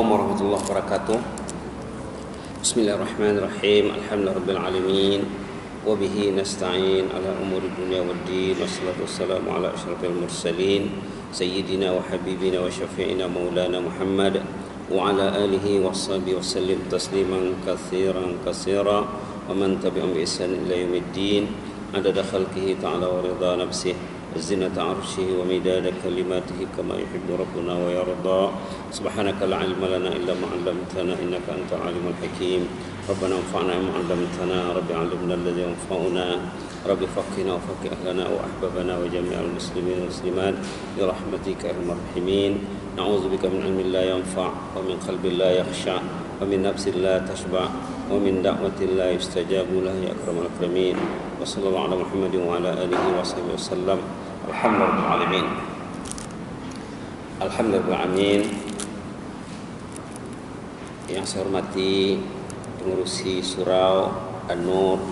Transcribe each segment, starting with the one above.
warahmatullahi wabarakatuh. Bismillahirrahmanirrahim. Alhamdulillahirabbil alamin. Wa bihi nasta'in ala umuri dunya waddin. Wassalatu wassalamu ala asyrafil mursalin sayyidina wa habibina wa syafi'ina maulana Muhammad wa ala alihi washabihi wasallim tasliman katsiran katsira wa man tabi'ahum bi ihsan ila yaumiddin. Adada khalqihi ta'ala wa ridha nafsihi وزنة عرشه ومداد كلماته كما يحب ربنا ويرضى. سبحانك لا علم لنا إلا ما علمتنا إنك أنت العليم الحكيم. ربنا انفعنا بما علمتنا رب علمنا الذي ينفعنا رب فقهنا وفقه أهلنا وأحبابنا وجميع المسلمين والمسلمات برحمتك يا أرحم الراحمين. نعوذ بك من علم لا ينفع ومن قلب لا يخشع ومن نفس لا تشبع ومن دعوة لا يستجاب له يا أكرم الأكرمين. وصلى الله على محمد وعلى آله وصحبه وسلم. Alhamdulillahirrahmanirrahim. Alhamdulillahirrahmanirrahim. Yang saya hormati pengurusi surau An-Nur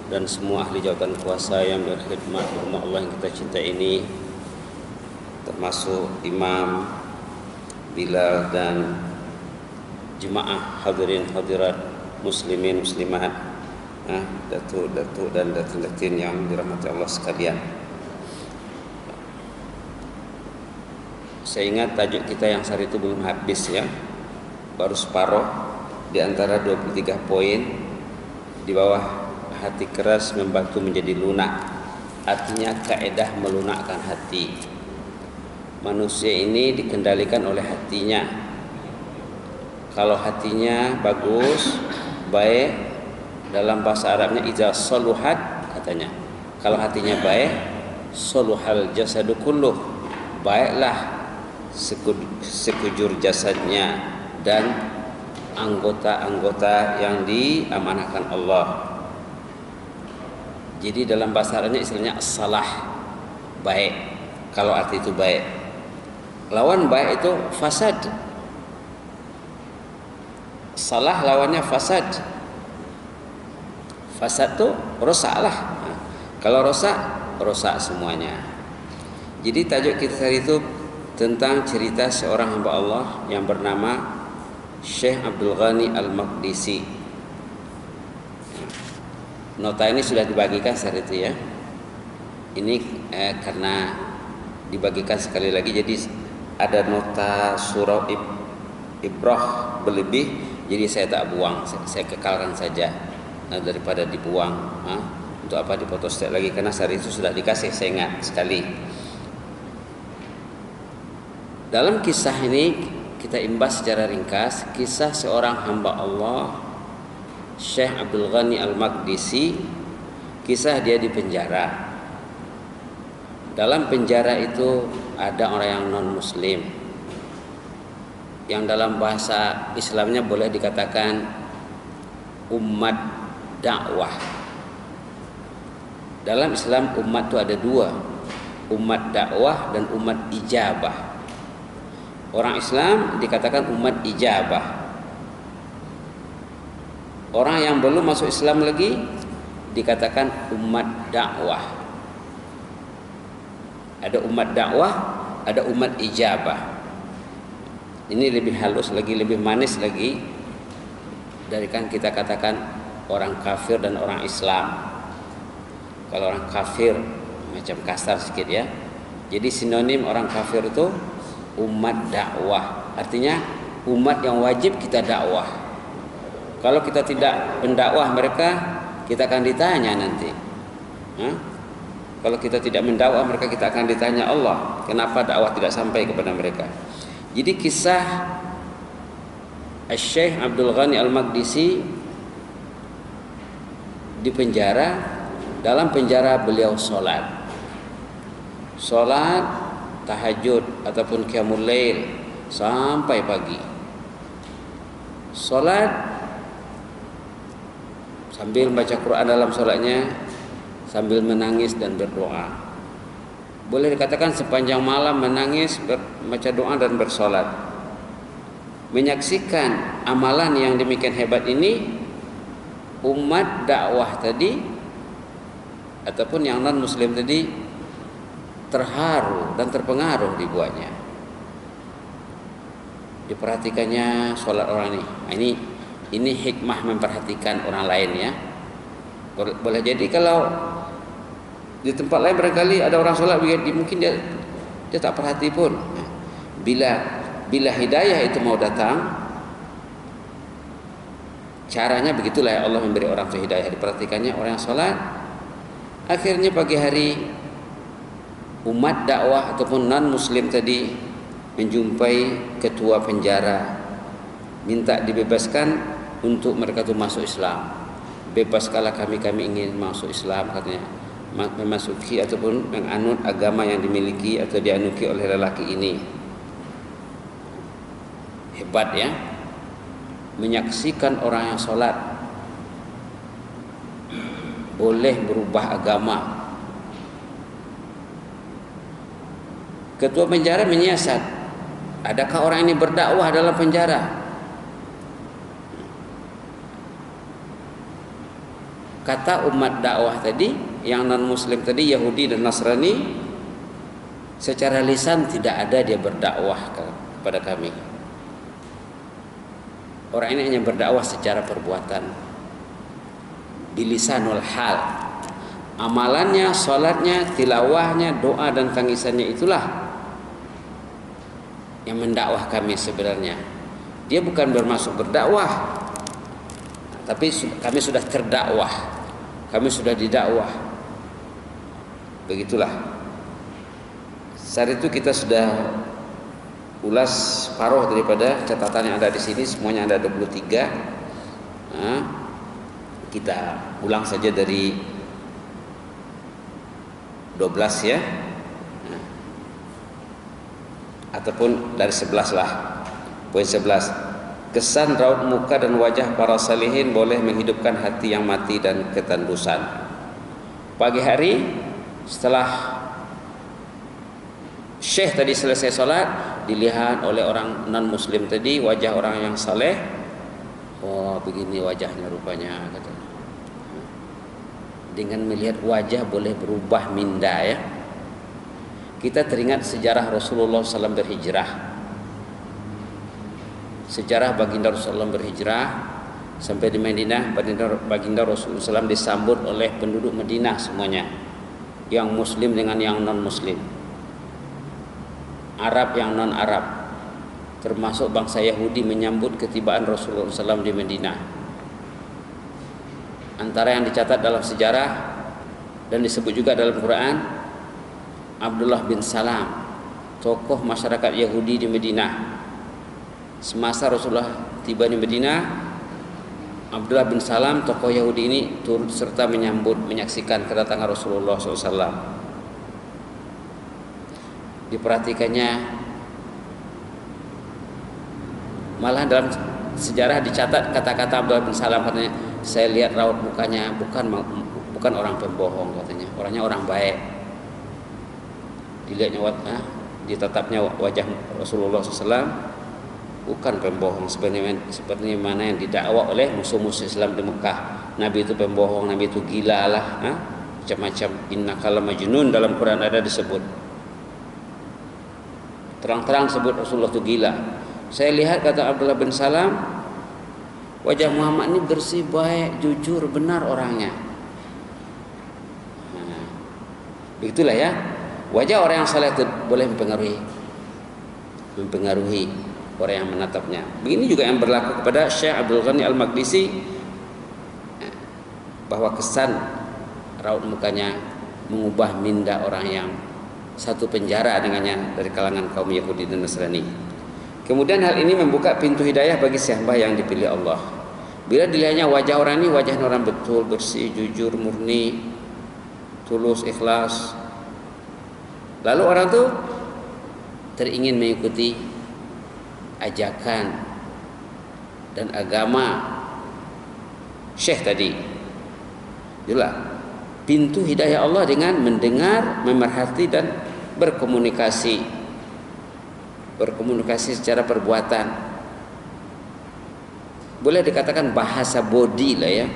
dan semua ahli jabatan kuasa yang berkhidmat di rumah Allah yang kita cintai ini, termasuk imam, Bilal dan jemaah hadirin hadirat muslimin muslimat, datuk dan datin yang dirahmati Allah sekalian. Saya ingat tajuk kita yang hari itu belum habis ya, baru separuh di antara 23 poin. Di bawah hati keras membantu menjadi lunak, artinya kaedah melunakkan hati. Manusia ini dikendalikan oleh hatinya. Kalau hatinya bagus, baik, dalam bahasa Arabnya iza saluhat katanya. Kalau hatinya baik, saluhal jasadu kulluh, baiklah sekujur jasadnya dan anggota-anggota yang diamanahkan Allah. Jadi dalam bahasa Arabnya istilahnya salah, baik. Kalau arti itu baik. Lawan baik itu fasad. Salah lawannya fasad. Fasad itu rosaklah. Kalau rosak semuanya. Jadi tajuk kita hari itu tentang cerita seorang hamba Allah yang bernama Syekh Abdul Ghani Al-Maqdisi. Nota ini sudah dibagikan saat itu ya. Ini karena dibagikan sekali lagi, jadi ada nota surau Ibrah berlebih, jadi saya tak buang, saya kekalkan saja daripada dibuang. Untuk apa dipotostat lagi, karena saat itu sudah dikasih, saya ingat sekali. Dalam kisah ini kita imbas secara ringkas kisah seorang hamba Allah, Syekh Abdul Ghani Al-Maqdisi. Kisah dia di penjara. Dalam penjara itu ada orang yang non muslim, yang dalam bahasa Islamnya boleh dikatakan umat dakwah. Dalam Islam umat itu ada dua, umat dakwah dan umat ijabah. Orang Islam dikatakan umat ijabah. Orang yang belum masuk Islam lagi dikatakan umat dakwah. Ada umat dakwah, ada umat ijabah. Ini lebih halus lagi, lebih manis lagi dari kan kita katakan orang kafir dan orang Islam. Kalau orang kafir macam kasar sedikit ya. Jadi sinonim orang kafir itu umat dakwah, artinya umat yang wajib kita dakwah. Kalau kita tidak mendakwah mereka, kita akan ditanya nanti. Kalau kita tidak mendakwah mereka, kita akan ditanya Allah, kenapa dakwah tidak sampai kepada mereka. Jadi kisah Syekh Abdul Ghani Al-Maqdisi di penjara. Dalam penjara beliau sholat tahajud ataupun qiyamul lail sampai pagi. Salat sambil baca Quran dalam salatnya, sambil menangis dan berdoa. Boleh dikatakan sepanjang malam menangis, baca doa dan bersolat. Menyaksikan amalan yang demikian hebat ini, umat dakwah tadi ataupun yang non muslim tadi terharu dan terpengaruh dibuatnya. diperhatikannya sholat orang ini. Nah, ini hikmah memperhatikan orang lain ya. Boleh jadi kalau di tempat lain barangkali ada orang sholat mungkin dia tak perhati pun. Nah, bila hidayah itu mau datang, caranya begitulah Allah memberi orang itu hidayah, diperhatikannya orang yang sholat. Akhirnya pagi hari umat dakwah ataupun non muslim tadi menjumpai ketua penjara, minta dibebaskan untuk mereka itu masuk Islam. Bebaskanlah kami ingin masuk Islam, katanya, memasuki ataupun menganut agama yang dimiliki atau dianuki oleh lelaki ini. Hebat ya, menyaksikan orang yang sholat boleh berubah agama. Ketua penjara menyiasat, adakah orang ini berdakwah dalam penjara? Kata umat dakwah tadi, yang non muslim tadi, Yahudi dan Nasrani, secara lisan tidak ada dia berdakwah kepada kami. Orang ini hanya berdakwah secara perbuatan, bilisanul hal. Amalannya, salatnya, tilawahnya, doa dan tangisannya itulah yang mendakwah kami sebenarnya. Dia bukan bermaksud berdakwah, tapi kami sudah terdakwah, kami sudah didakwah. Begitulah. Saat itu kita sudah ulas separuh daripada catatan yang ada di sini, semuanya ada 23. Nah, kita ulang saja dari 12 ya. Nah, ataupun dari 11 lah. Poin 11. Kesan raut muka dan wajah para salihin boleh menghidupkan hati yang mati dan ketandusan. Pagi hari setelah syekh tadi selesai sholat, dilihat oleh orang non muslim tadi wajah orang yang saleh. Oh, begini wajahnya rupanya, kata. Dengan melihat wajah boleh berubah minda ya. Kita teringat sejarah Rasulullah SAW berhijrah. Sejarah baginda Rasulullah berhijrah sampai di Madinah. Baginda Rasulullah SAW disambut oleh penduduk Madinah semuanya, yang muslim dengan yang non muslim, Arab yang non Arab, termasuk bangsa Yahudi menyambut ketibaan Rasulullah SAW di Madinah. Antara yang dicatat dalam sejarah dan disebut juga dalam Quran, Abdullah bin Salam, tokoh masyarakat Yahudi di Madinah. Semasa Rasulullah tiba di Madinah, Abdullah bin Salam, tokoh Yahudi ini turut serta menyambut, menyaksikan kedatangan Rasulullah SAW. Diperhatikannya, malah dalam sejarah dicatat kata-kata Abdullah bin Salam, katanya, saya lihat raut mukanya bukan orang pembohong, katanya, orangnya orang baik. Dilihatnya ditatapnya wajah Rasulullah SAW bukan pembohong seperti mana yang didakwa oleh musuh-musuh Islam di Mekah. Nabi itu pembohong, Nabi itu gila lah, macam-macam. Innaka lamajnun dalam Quran ada disebut. Terang-terang sebut Rasulullah itu gila. Saya lihat, kata Abdullah bin Salam, wajah Muhammad ini bersih, baik, jujur, benar orangnya. Begitulah ya. Wajah orang yang saleh itu boleh mempengaruhi orang yang menatapnya. Begini juga yang berlaku kepada Syekh Abdul Ghani Al-Maqdisi, bahwa kesan raut mukanya mengubah minda orang yang satu penjara dengannya dari kalangan kaum Yahudi dan Nasrani. Kemudian hal ini membuka pintu hidayah bagi siapa yang dipilih Allah. Bila dilihatnya wajah orang ini, wajah orang betul, bersih, jujur, murni, tulus, ikhlas, lalu orang itu teringin mengikuti ajakan dan agama syekh tadi. Itulah pintu hidayah Allah dengan mendengar, memerhati dan berkomunikasi secara perbuatan. Boleh dikatakan bahasa body lah ya,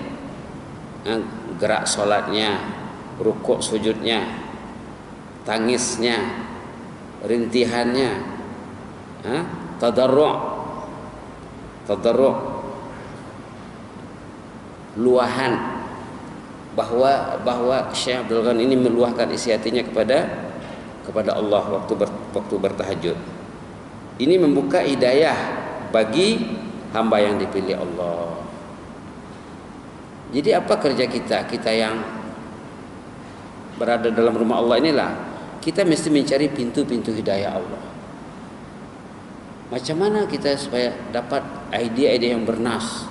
gerak sholatnya, rukuk sujudnya, tangisnya, rintihannya, tadarru', tadarru', luahan, bahwa Syekh Abdul Ghani ini meluahkan isi hatinya kepada Allah waktu bertahajud. Ini membuka hidayah bagi hamba yang dipilih Allah. Jadi apa kerja kita yang berada dalam rumah Allah inilah, kita mesti mencari pintu-pintu hidayah Allah. Macam mana kita supaya dapat ide-ide yang bernas?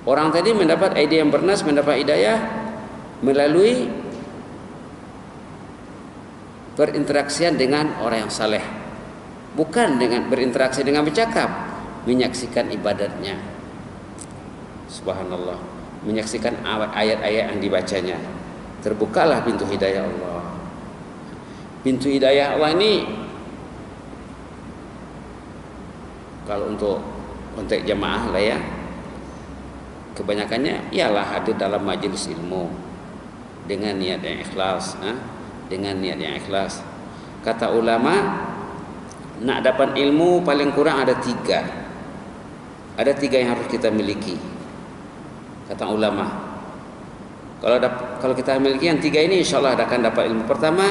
Orang tadi mendapat ide yang bernas, mendapat hidayah melalui berinteraksian dengan orang yang saleh, bukan dengan berinteraksi dengan bercakap, menyaksikan ibadatnya. Subhanallah, menyaksikan ayat-ayat yang dibacanya. Terbukalah pintu hidayah Allah. Pintu hidayah Allah ini kalau untuk konteks jamaah lah ya, kebanyakannya ialah hadir dalam majelis ilmu dengan niat yang ikhlas, dengan niat yang ikhlas. Kata ulama, nak dapat ilmu paling kurang ada tiga yang harus kita miliki. Kata ulama, kalau kita miliki yang tiga ini, insya Allah akan dapat ilmu. Pertama,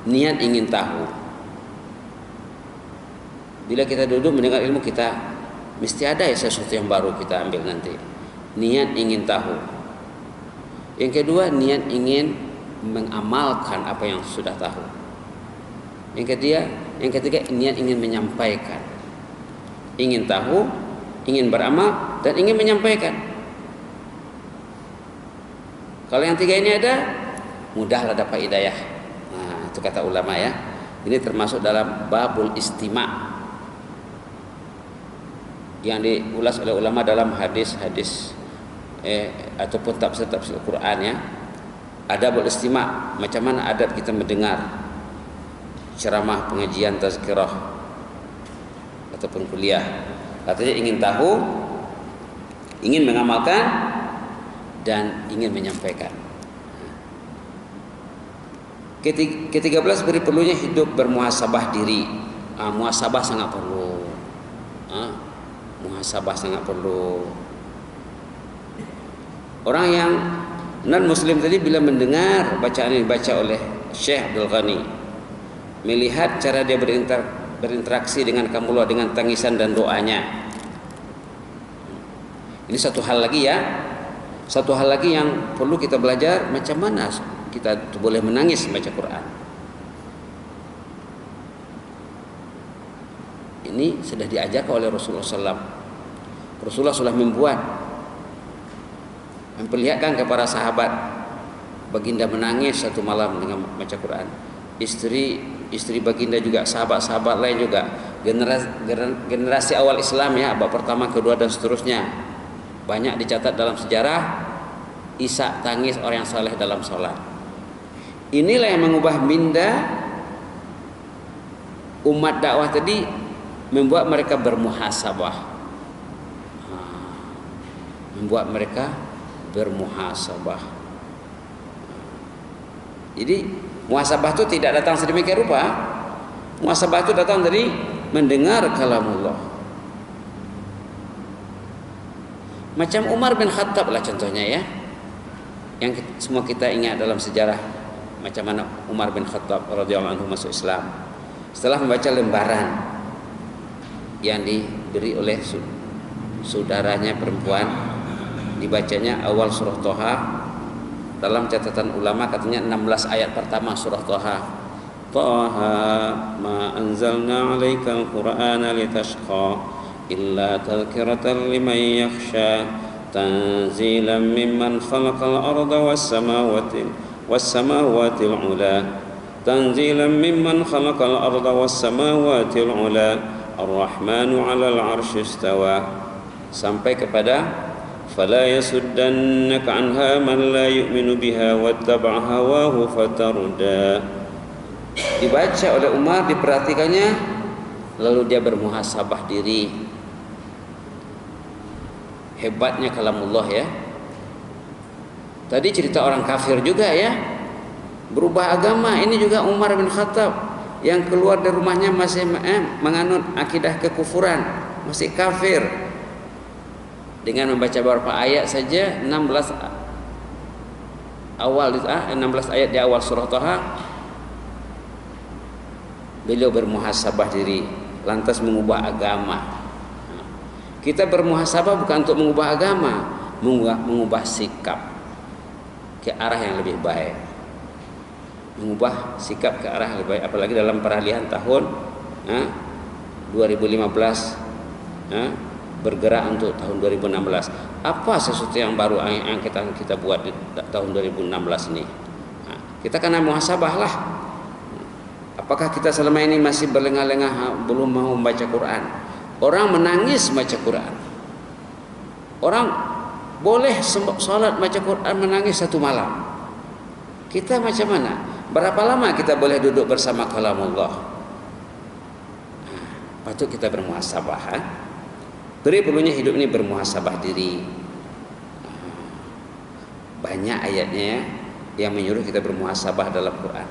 niat ingin tahu. Bila kita duduk mendengar ilmu, kita mesti ada ya sesuatu yang baru kita ambil nanti. Niat ingin tahu. Yang kedua, niat ingin mengamalkan apa yang sudah tahu. Yang ketiga, niat ingin menyampaikan. Ingin tahu, ingin beramal, dan ingin menyampaikan. Kalau yang tiga ini ada, mudahlah dapat hidayah. Nah, itu kata ulama ya. Ini termasuk dalam babul istima' yang diulas oleh ulama dalam hadis-hadis ataupun tafsir Quran ya. Adabul istima', macam mana adab kita mendengar ceramah, pengajian, tazkirah ataupun kuliah. Katanya ingin tahu, ingin mengamalkan, dan ingin menyampaikan. Ke-13, beri perlunya hidup bermuhasabah diri. Muhasabah sangat perlu. Muhasabah sangat perlu. Orang yang non muslim tadi bila mendengar bacaan yang dibaca oleh Syekh Abdul Ghani, melihat cara dia berinteraksi dengan kaumullah dengan tangisan dan doanya. Ini satu hal lagi ya. Satu hal lagi yang perlu kita belajar, macam mana kita boleh menangis membaca Quran. Ini sudah diajarkan oleh Rasulullah SAW. Rasulullah sudah memperlihatkan kepada sahabat baginda menangis satu malam dengan membaca Quran. Istri baginda juga, sahabat-sahabat lain juga, generasi awal Islam ya, abad pertama, kedua dan seterusnya, banyak dicatat dalam sejarah isak tangis orang yang saleh dalam sholat. Inilah yang mengubah minda umat dakwah tadi, membuat mereka bermuhasabah. Jadi muhasabah itu tidak datang sedemikian rupa. Muhasabah itu datang dari mendengar kalamullah. Macam Umar bin Khattab lah contohnya ya, yang semua kita ingat dalam sejarah macam mana Umar bin Khattab radhiyallahu anhu masuk Islam. Setelah membaca lembaran yang diberi oleh saudaranya perempuan, dibacanya awal surah Toha. Dalam catatan ulama katanya 16 ayat pertama surah Toha. Toha ma anzalna 'alaikal qur'ana litashqa illa tadhkiratan liman yakhsha tanzilan mimman khalaqal arda was samawati al-'ula tanzilan mimman khalaqal arda was samawati al-'ula ar-rahmanu 'alal 'arsy istawa, sampai kepada fala yasuddannaka 'anha man la yu'minu biha wattaba'a hawahu fatarda. Dibaca oleh Umar, diperhatikannya, lalu dia bermuhasabah diri. Hebatnya kalamullah ya. Tadi cerita orang kafir juga ya, berubah agama. Ini juga Umar bin Khattab yang keluar dari rumahnya masih menganut akidah kekufuran, masih kafir, Dengan membaca beberapa ayat saja, 16 ayat di awal surah Taha, beliau bermuhasabah diri, lantas mengubah agama. Kita bermuhasabah bukan untuk mengubah agama, mengubah sikap ke arah yang lebih baik. Mengubah sikap ke arah yang lebih baik, apalagi dalam peralihan tahun 2015 bergerak untuk tahun 2016. Apa sesuatu yang baru yang kita buat di tahun 2016 ini? Kita kena muhasabah lah. Apakah kita selama ini masih berlengah-lengah belum mau membaca Quran? Orang menangis baca Quran. Orang boleh sholat baca Quran menangis satu malam. Kita macam mana? Berapa lama kita boleh duduk bersama kalamullah? Patut kita bermuhasabah. Perlunya hidup ini bermuhasabah diri. Banyak ayatnya yang menyuruh kita bermuhasabah dalam Quran.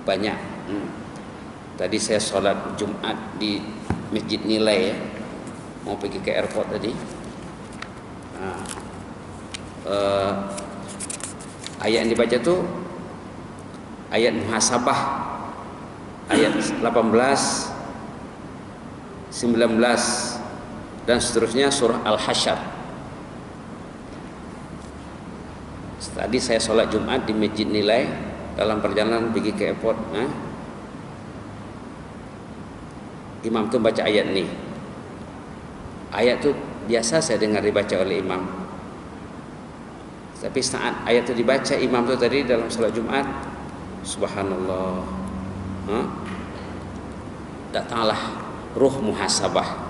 Banyak. Tadi saya sholat Jumat di Masjid Nilai, mau pergi ke airport tadi. Ayat yang dibaca tu ayat muhasabah, ayat 18, 19 dan seterusnya, surah Al-Hasyr. Tadi saya sholat Jumat di Masjid Nilai, dalam perjalanan pergi ke airport, imam tu baca ayat ni. Ayat tu biasa saya dengar dibaca oleh imam, tapi saat ayat tu dibaca imam tu tadi dalam sholat Jumat, subhanallah, datanglah ruh muhasabah.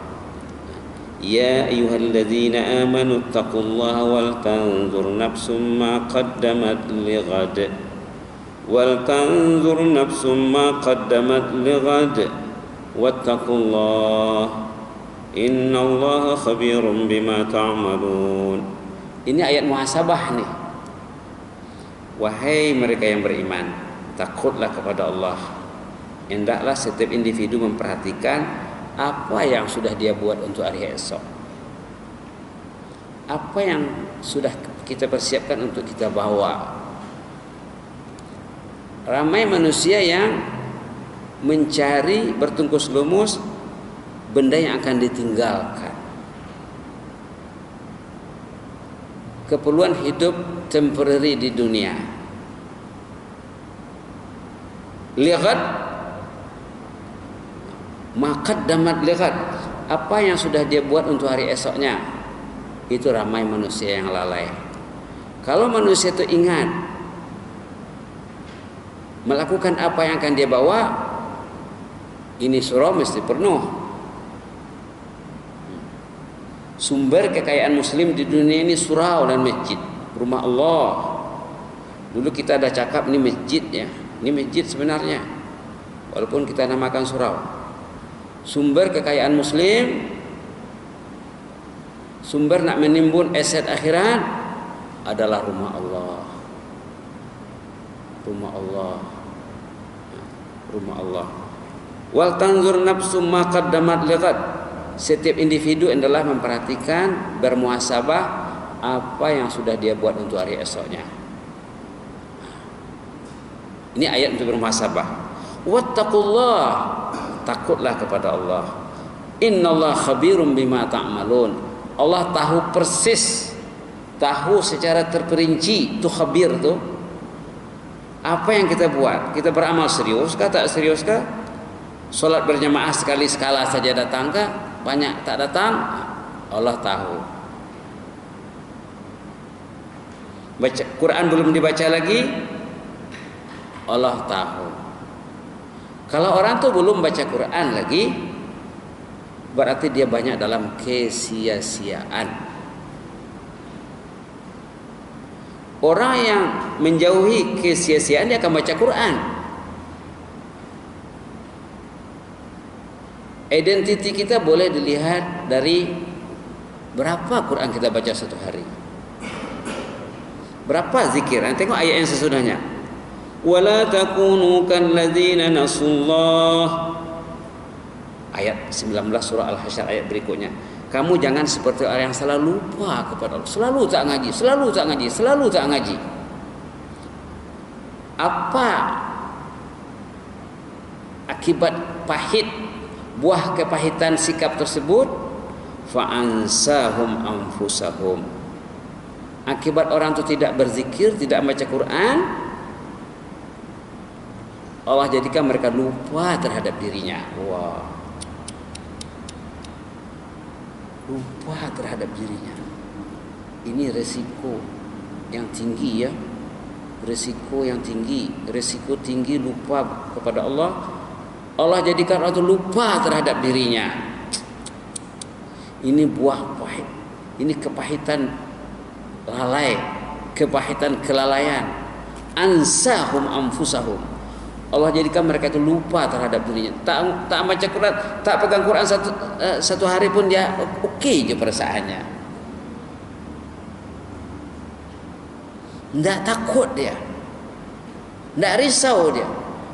Ya ayyuhalladzina amanu taqullaha wal tanzur nafsum ma qaddamat lighad wal tanzur nafsum ma qaddamat lighad wattaqullaha innallaha khabirum bima ta'malun. Ini ayat muhasabah nih. Wahai mereka yang beriman, takutlah kepada Allah. Hendaklah setiap individu memperhatikan apa yang sudah dia buat untuk hari esok, apa yang sudah kita persiapkan untuk kita bawa. Ramai manusia yang mencari bertungkus lumus benda yang akan ditinggalkan. Keperluan hidup temporary di dunia. Lihat maqaddamat lihat, apa yang sudah dia buat untuk hari esoknya. Itu ramai manusia yang lalai. Kalau manusia itu ingat melakukan apa yang akan dia bawa, ini surau mesti penuh. Sumber kekayaan muslim di dunia ini surau dan masjid, rumah Allah. Dulu kita ada cakap ini masjid ya, ini masjid sebenarnya, walaupun kita namakan surau. Sumber kekayaan muslim, sumber nak menimbun aset akhirat adalah rumah Allah. Rumah Allah. Rumah Allah. Wal tanzur nafsum ma qaddamat lighad. Setiap individu adalah memperhatikan, bermuhasabah apa yang sudah dia buat untuk hari esoknya. Ini ayat untuk bermuhasabah. Wattaqullah, takutlah kepada Allah. Innallaha khabirum bima ta'malun. Allah tahu persis, tahu secara terperinci. Tu khabir tu apa yang kita buat. Kita beramal serius kah, tak serius kah? Solat berjamaah sekali sekala saja datang kah? Banyak tak datang? Allah tahu. Baca Quran belum dibaca lagi, Allah tahu. Kalau orang tu belum baca Quran lagi, berarti dia banyak dalam kesia-siaan. Orang yang menjauhi kesia-siaan dia akan baca Quran. Identiti kita boleh dilihat dari berapa Quran kita baca satu hari, berapa zikir. Tengok ayat yang sesudahnya. Wala takunu kalladzina nasullah. Ayat 19 surah Al-Hasyr, ayat berikutnya. Kamu jangan seperti orang yang selalu lupa kepada Allah, selalu tak ngaji, selalu tak ngaji, selalu tak ngaji. Apa akibat pahit buah kepahitan sikap tersebut? Fa'ansahum anfusahum. Akibat orang itu tidak berzikir, tidak membaca Quran, Allah jadikan mereka lupa terhadap dirinya. Wah, lupa terhadap dirinya. Ini resiko yang tinggi ya. Resiko yang tinggi, resiko tinggi lupa kepada Allah. Allah jadikan orang itu lupa terhadap dirinya. Ini buah pahit. Ini kepahitan lalai, kepahitan kelalaian. Ansahum anfusahum. Allah jadikan mereka itu lupa terhadap dirinya. Tak baca Quran, tak pegang Quran satu hari pun dia oke je perasaannya. Tidak takut dia, tidak risau dia,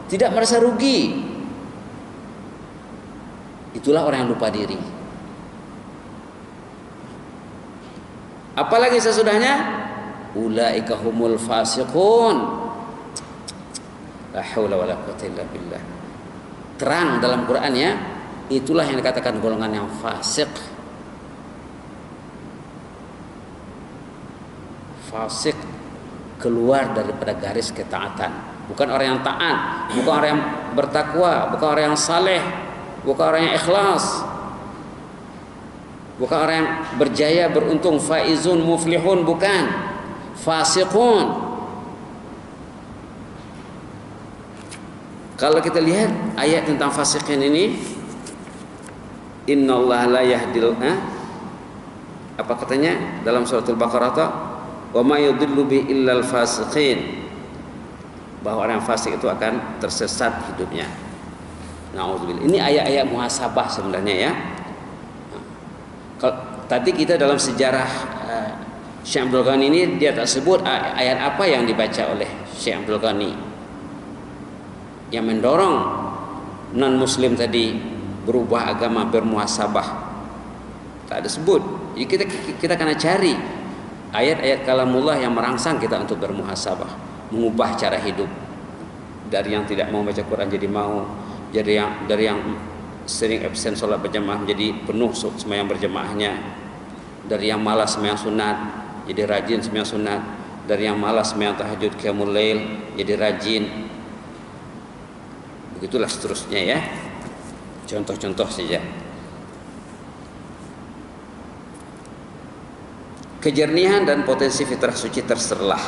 tidak merasa rugi. Itulah orang yang lupa diri. Apalagi sesudahnya, ulaika humul fasiqun. La haula wala quwwata illa billah. Terang dalam Quran ya, itulah yang dikatakan golongan yang fasik. Fasik keluar daripada garis ketaatan. Bukan orang yang taat, bukan orang yang bertakwa, bukan orang yang saleh, bukan orang yang ikhlas, bukan orang yang berjaya, beruntung, faizun, muflihun, bukan. Fasiqun. Kalau kita lihat ayat tentang fasiqin ini, innallaha la yahdil, apa katanya dalam suratul Baqarah, wa ma yudillu bi illal fasiqin, bahwa orang fasik itu akan tersesat hidupnya. Nauzubillah. Ini ayat-ayat muhasabah sebenarnya ya. Tadi kita dalam sejarah Syekh Abdul Ghani ini, dia tak sebut ayat apa yang dibaca oleh Syekh Abdul Ghani yang mendorong non muslim tadi berubah agama, bermuhasabah. Tak ada sebut. Jadi kita kena cari ayat-ayat kalamullah yang merangsang kita untuk bermuhasabah, mengubah cara hidup dari yang tidak mau baca Quran jadi mau, dari yang sering absen sholat berjamaah menjadi penuh sembahyang berjamaahnya, dari yang malas sembahyang sunat jadi rajin sembahyang sunat, dari yang malas sembahyang tahajud qiyamul lail jadi rajin. Begitulah seterusnya ya. Contoh-contoh saja. Kejernihan dan potensi fitrah suci terserlah.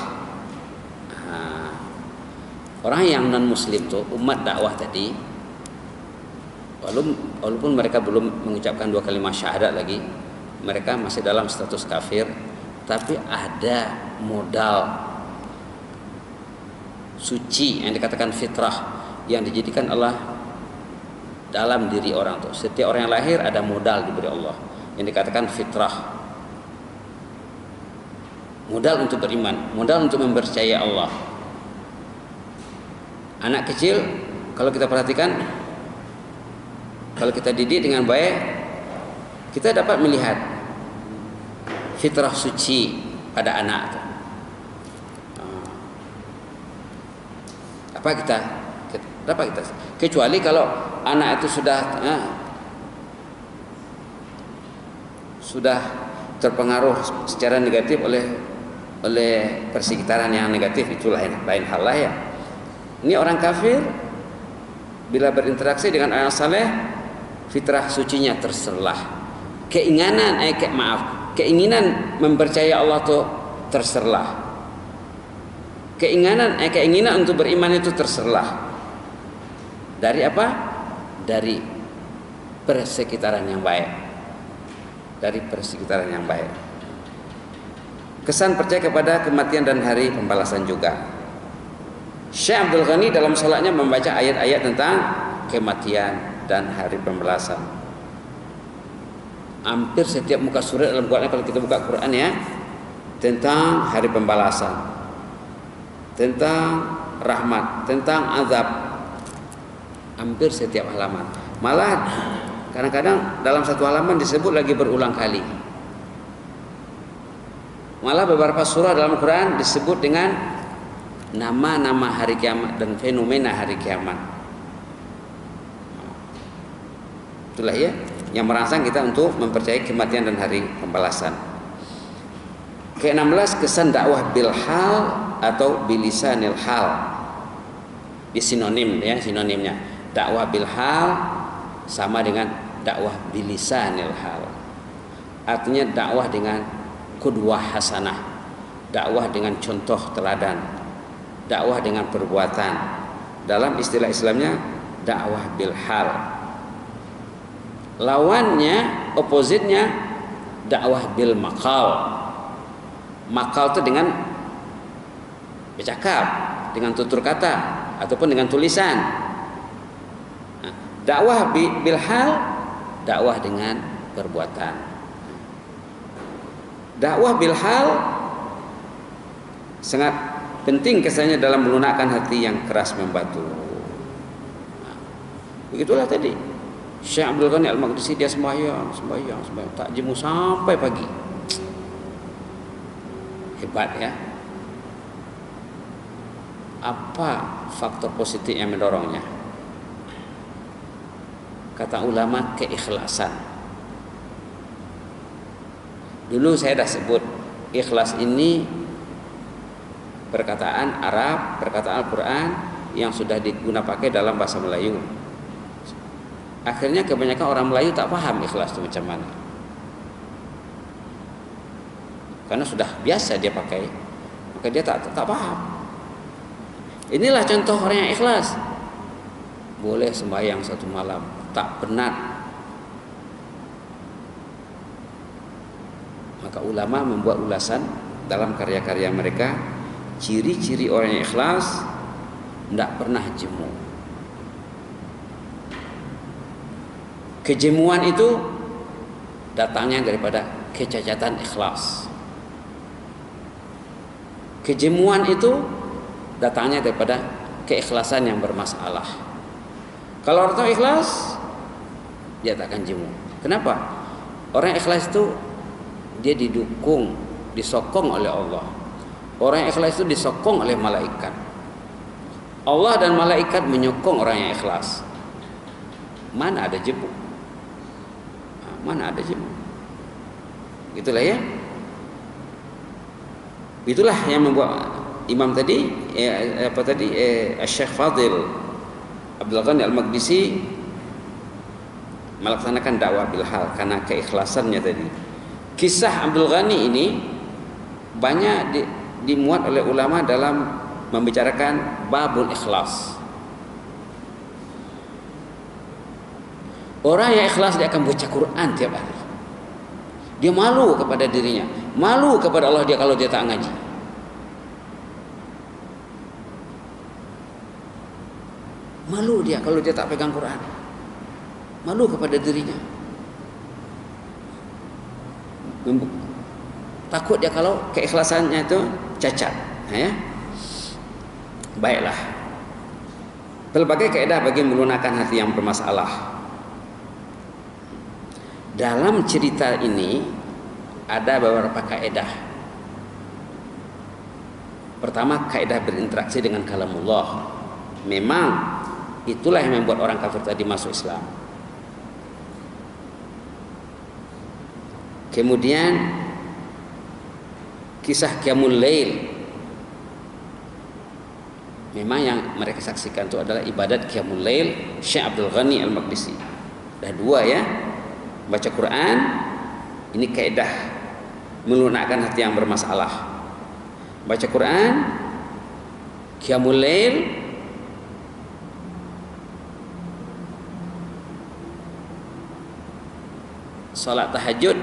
Orang yang non muslim tuh, umat dakwah tadi, walaupun mereka belum mengucapkan 2 kalimat syahadat lagi, mereka masih dalam status kafir, tapi ada modal suci yang dikatakan fitrah yang dijadikan Allah dalam diri orang tuh. Setiap orang yang lahir ada modal diberi Allah yang dikatakan fitrah. Modal untuk beriman, modal untuk mempercayai Allah. Anak kecil kalau kita perhatikan, kalau kita didik dengan baik, kita dapat melihat fitrah suci pada anak itu. Apa kita? Kecuali kalau anak itu sudah terpengaruh secara negatif oleh persekitaran yang negatif, itu lain hal lah ya. Ini orang kafir bila berinteraksi dengan orang saleh, fitrah sucinya terserlah. Keinginan mempercayai Allah itu terserlah. Keinginan untuk beriman itu terserlah. Dari apa? Dari persekitaran yang baik. Dari persekitaran yang baik. Kesan percaya kepada kematian dan hari pembalasan juga. Syekh Abdul Ghani dalam salatnya membaca ayat-ayat tentang kematian dan hari pembalasan. Hampir setiap muka surat dalam Quran, kalau kita buka Quran ya, tentang hari pembalasan, tentang rahmat, tentang azab. Hampir setiap halaman. Malah kadang-kadang dalam satu halaman disebut lagi berulang kali. Malah beberapa surah dalam Quran disebut dengan nama-nama hari kiamat dan fenomena hari kiamat. Itulah ya yang merangsang kita untuk mempercayai kematian dan hari pembalasan. Ke-16 kesan dakwah bil hal atau bilisanil hal. Di sinonim ya, sinonimnya. Dakwah bil hal sama dengan dakwah bilisanil hal. Artinya dakwah dengan qudwah hasanah, dakwah dengan contoh teladan, dakwah dengan perbuatan. Dalam istilah Islamnya dakwah bil hal. Lawannya, opposite-nya dakwah bil maqal. Maqal itu dengan bercakap, dengan tutur kata ataupun dengan tulisan. Nah, dakwah bil hal, dakwah dengan perbuatan. Dakwah bil hal sangat penting kesannya dalam melunakkan hati yang keras membatu. Nah, begitulah tadi Syekh Abdul Ghani Al-Maqdisi, dia sembahyang, tak jemu sampai pagi. Hebat ya. Apa faktor positif yang mendorongnya? Kata ulama, keikhlasan. Dulu saya dah sebut, ikhlas ini perkataan Arab, perkataan Al-Quran yang sudah digunakan pakai dalam bahasa Melayu. Akhirnya kebanyakan orang Melayu tak paham ikhlas itu macam mana, karena sudah biasa dia pakai, maka dia tak paham. Inilah contoh orang yang ikhlas. Boleh sembahyang satu malam, tak penat. Maka ulama membuat ulasan dalam karya-karya mereka, ciri-ciri orang yang ikhlas tidak pernah jemu. Kejemuan itu datangnya daripada kecacatan ikhlas. Kejemuan itu datangnya daripada keikhlasan yang bermasalah. Kalau orang itu ikhlas, dia tak akan jemu. Kenapa? Orang ikhlas itu dia didukung, disokong oleh Allah. Orang yang ikhlas itu disokong oleh malaikat. Allah dan malaikat menyokong orang yang ikhlas. Mana ada jemu? Mana ada jemu? Itulah ya. Itulah yang membuat imam tadi Syekh Fadil Abdul Ghani Al-Maqdisi melaksanakan dakwah bil hal karena keikhlasannya tadi. Kisah Abdul Ghani ini banyak dimuat oleh ulama dalam membicarakan babul ikhlas. Orang yang ikhlas dia akan baca Quran tiap hari. Dia malu kepada dirinya, malu kepada Allah dia kalau dia tak ngaji. Malu dia kalau dia tak pegang Quran. Malu kepada dirinya. Takut dia kalau keikhlasannya itu cacat. Ya. Baiklah. Pelbagai kaidah bagi melunakkan hati yang bermasalah. Dalam cerita ini ada beberapa kaidah. Pertama, kaidah berinteraksi dengan kalamullah. Memang itulah yang membuat orang kafir tadi masuk Islam. Kemudian kisah Qiyamul Lail. Memang yang mereka saksikan itu adalah ibadat Qiyamul Lail Syekh Abdul Ghani Al-Maqdisi. Dah dua ya. Baca Quran, ini kaidah melunakkan hati yang bermasalah. Baca Quran, Qiyamul Lail, salat tahajud,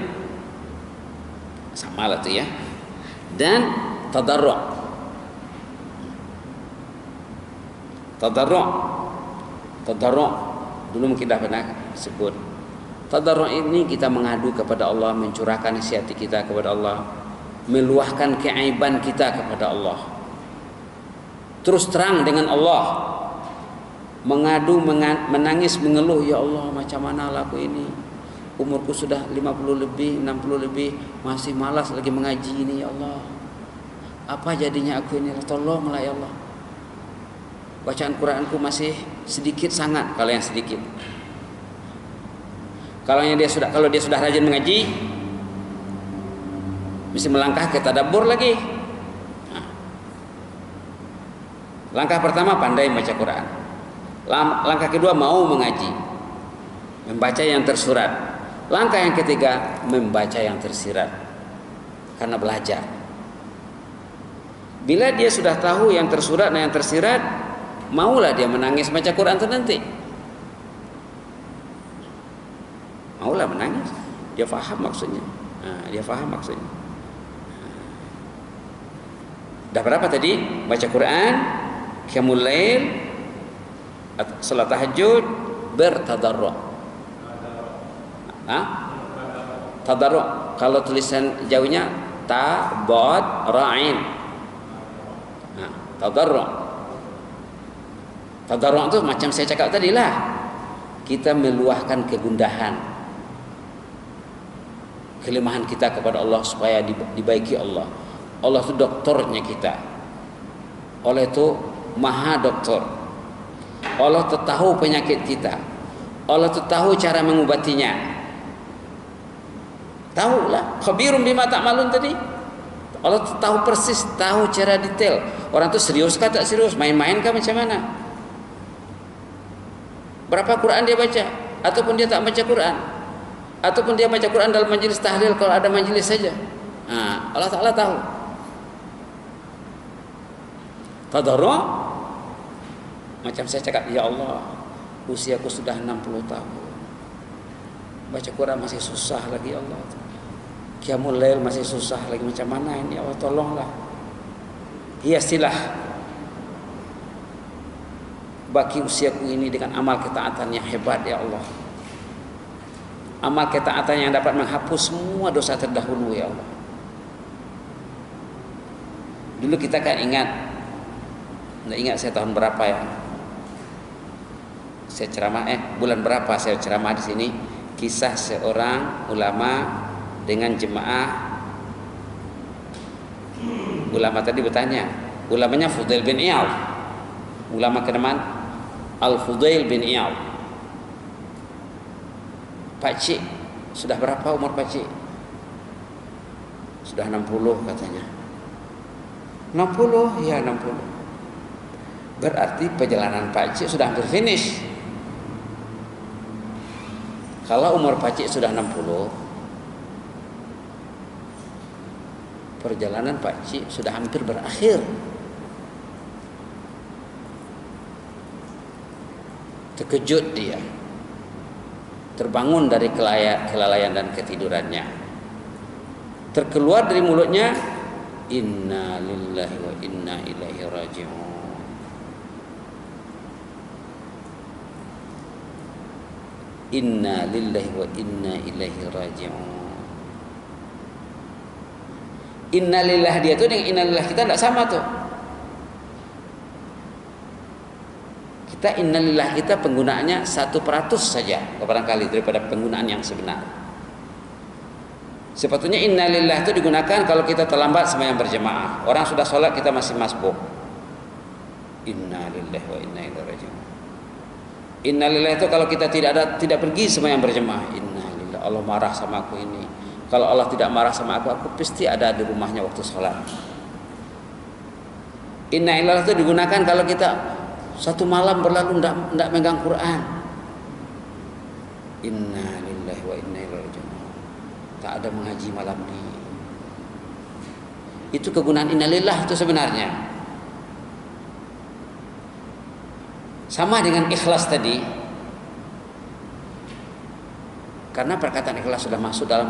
sama lah tu ya. Dan tadarru'. Tadarru' dulu mungkin dah pernah sebut. Tadarru' ini kita mengadu kepada Allah, mencurahkan isi hati kita kepada Allah, meluahkan keaiban kita kepada Allah. Terus terang dengan Allah, mengadu, menangis, mengeluh, ya Allah macam mana lah aku ini, umurku sudah 50 lebih, 60 lebih, masih malas lagi mengaji ini, ya Allah, apa jadinya aku ini, tolonglah ya Allah, bacaan Quranku masih sedikit sangat. Kalau yang sedikit, kalau dia sudah rajin mengaji, mesti melangkah ke tadabbur lagi. Langkah pertama pandai membaca Quran. Langkah kedua mau mengaji, membaca yang tersurat. Langkah yang ketiga membaca yang tersirat, karena belajar. Bila dia sudah tahu yang tersurat dan yang tersirat, maulah dia menangis baca Quran itu nanti. Maulah menangis. Dia faham maksudnya. Dia faham maksudnya. Dah berapa tadi? Baca Quran, qiyamul lail, salat tahajud, bertadarru'. Tadarru'. Kalau tulisan jauhnya ta, dad, ra'in. Tadarru'. Tadarru' itu macam saya cakap tadi lah. Kita meluahkan kegundahan, kelemahan kita kepada Allah supaya dibaiki Allah. Allah itu doktornya kita. Allah itu maha doktor. Allah itu tahu penyakit kita. Allah itu tahu cara mengobatinya. Tahu lah. Khabirum bima ta'malun tadi. Allah itu tahu persis, tahu cara detail. Orang itu serius kah tak serius? Main-main kah macam mana? Berapa Quran dia baca? Ataupun dia tak baca Quran? Ataupun dia baca Quran dalam majlis tahlil kalau ada majlis saja? Allah Ta'ala tahu. Tadarru', macam saya cakap, ya Allah, usiaku sudah 60 tahun, baca Quran masih susah lagi, ya Allah. Qiyamul lail masih susah lagi, macam mana ini, ya Allah, tolonglah. Hiasilah baki usiaku ini dengan amal ketaatan yang hebat, ya Allah. Amal ketaatan yang dapat menghapus semua dosa terdahulu, ya Allah. Dulu kita kan tidak ingat saya tahun berapa ya, saya ceramah, bulan berapa saya ceramah di sini, kisah seorang ulama dengan jemaah. Ulama tadi bertanya, ulamanya Fudail bin Iyad, ulama kenamaan Al-Fudail bin Iyad. Pak Cik, sudah berapa umur Pak Cik? Sudah 60 katanya. 60? Ya 60. Berarti perjalanan Pak Cik sudah hampir finish. Kalau umur Pak Cik sudah 60, perjalanan Pak Cik sudah hampir berakhir. Terkejut dia, terbangun dari kelalaian dan ketidurannya. Terkeluar dari mulutnya, inna lillahi wa inna ilaihi raji'un. Inna lillahi wa inna ilaihi raji'un. Inna lillah dia tu dengan inna lillah kita tidak sama tu. Kita inna lillah kita penggunaannya 1% saja barangkali daripada penggunaan yang sebenar. Sepatutnya inna lillah itu digunakan kalau kita terlambat sembahyang berjemaah. Orang sudah solat kita masih masbuk. Inna lillahi wa inna ilaihi raji'un. Innalillah itu kalau kita tidak pergi sembahyang berjemaah. Innalillah, Allah marah sama aku ini. Kalau Allah tidak marah sama aku pasti ada di rumahnya waktu sholat. Innalillah itu digunakan kalau kita satu malam berlalu tidak megang Quran. Innalillah wa inna ilaihi raji'un. Tak ada mengaji malam ini. Itu kegunaan innalillah itu sebenarnya. Sama dengan ikhlas tadi. Karena perkataan ikhlas sudah masuk dalam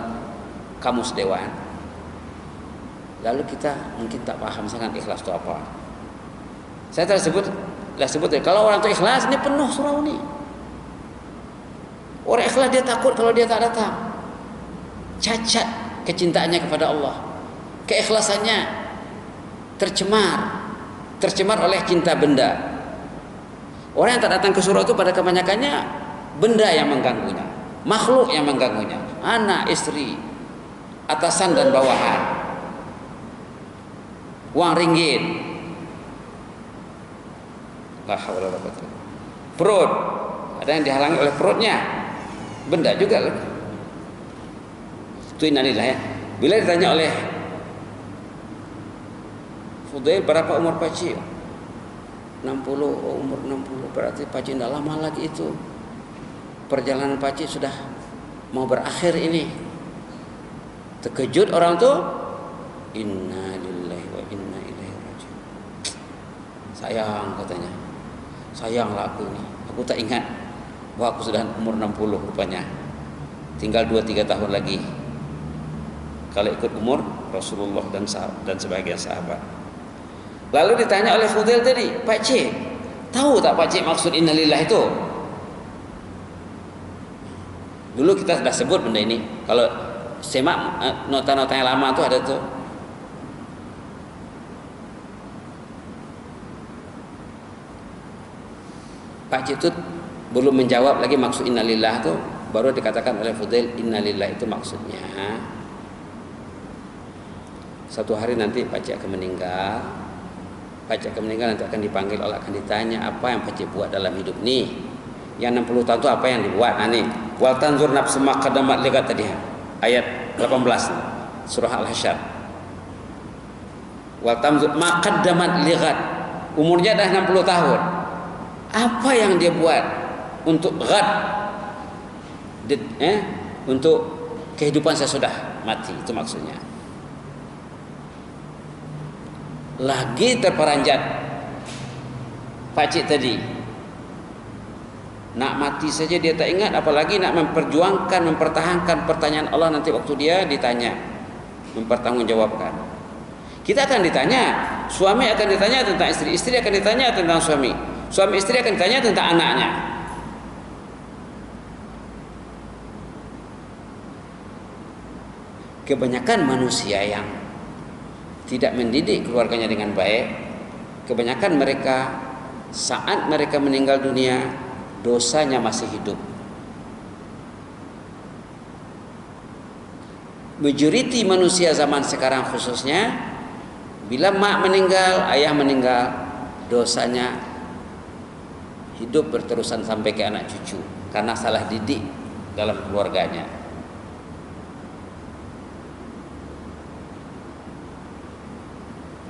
kamus Dewaan. Lalu kita mungkin tak paham sangat ikhlas itu apa. Saya tersebut kalau orang itu ikhlas ini penuh surau ini. Orang ikhlas dia takut kalau dia tak datang. Cacat kecintaannya kepada Allah. Keikhlasannya tercemar oleh cinta benda. Orang yang tak datang ke surau itu pada kebanyakannya benda yang mengganggunya, makhluk yang mengganggunya, anak, istri, atasan dan bawahan, uang ringgit, perut, ada yang dihalangi oleh perutnya, benda juga lagi. Itu innalillah ya. Bila ditanya oleh Fudail, berapa umur pakcik? 60. Oh, umur 60 berarti pakcik tidak lama lagi itu. Perjalanan pakcik sudah mau berakhir ini. Terkejut orang tuh. Inna lillahi wa inna ilaihi raji'un. Sayang katanya. Sayanglah aku ini. Aku tak ingat bahwa aku sudah umur 60 rupanya. Tinggal 2-3 tahun lagi. Kalau ikut umur Rasulullah dan sebagian sahabat. Lalu ditanya oleh Fudail tadi, pakcik, tahu tak pakcik maksud innalillah itu? Dulu kita sudah sebut benda ini. Kalau semak nota-nota yang lama itu ada tuh. Pakcik itu belum menjawab lagi maksud innalillah itu, baru dikatakan oleh Fudail, innalillah itu maksudnya satu hari nanti pakcik akan meninggal. Pakcik akan meninggal, nanti akan dipanggil Allah, akan ditanya apa yang pakcik buat dalam hidup nih. Yang 60 tahun itu apa yang dibuat? Nah nih, wal tanzur nafsu ma qaddamat ligat tadi. Ayat 18 surah Al-Hasyr. Wal tanzur ma qaddamat ligat. Umurnya dah 60 tahun. Apa yang dia buat untuk ghad? Untuk kehidupan sesudah mati, itu maksudnya. Lagi terperanjat pakcik tadi, nak mati saja dia tak ingat, apalagi nak memperjuangkan, mempertahankan pertanyaan Allah nanti waktu dia ditanya, mempertanggungjawabkan. Kita akan ditanya, suami akan ditanya tentang istri, istri akan ditanya tentang suami, suami istri akan ditanya tentang anaknya. Kebanyakan manusia yang tidak mendidik keluarganya dengan baik, kebanyakan mereka saat mereka meninggal dunia dosanya masih hidup. Majoriti manusia zaman sekarang khususnya, bila mak meninggal, ayah meninggal, dosanya hidup berterusan sampai ke anak cucu karena salah didik dalam keluarganya.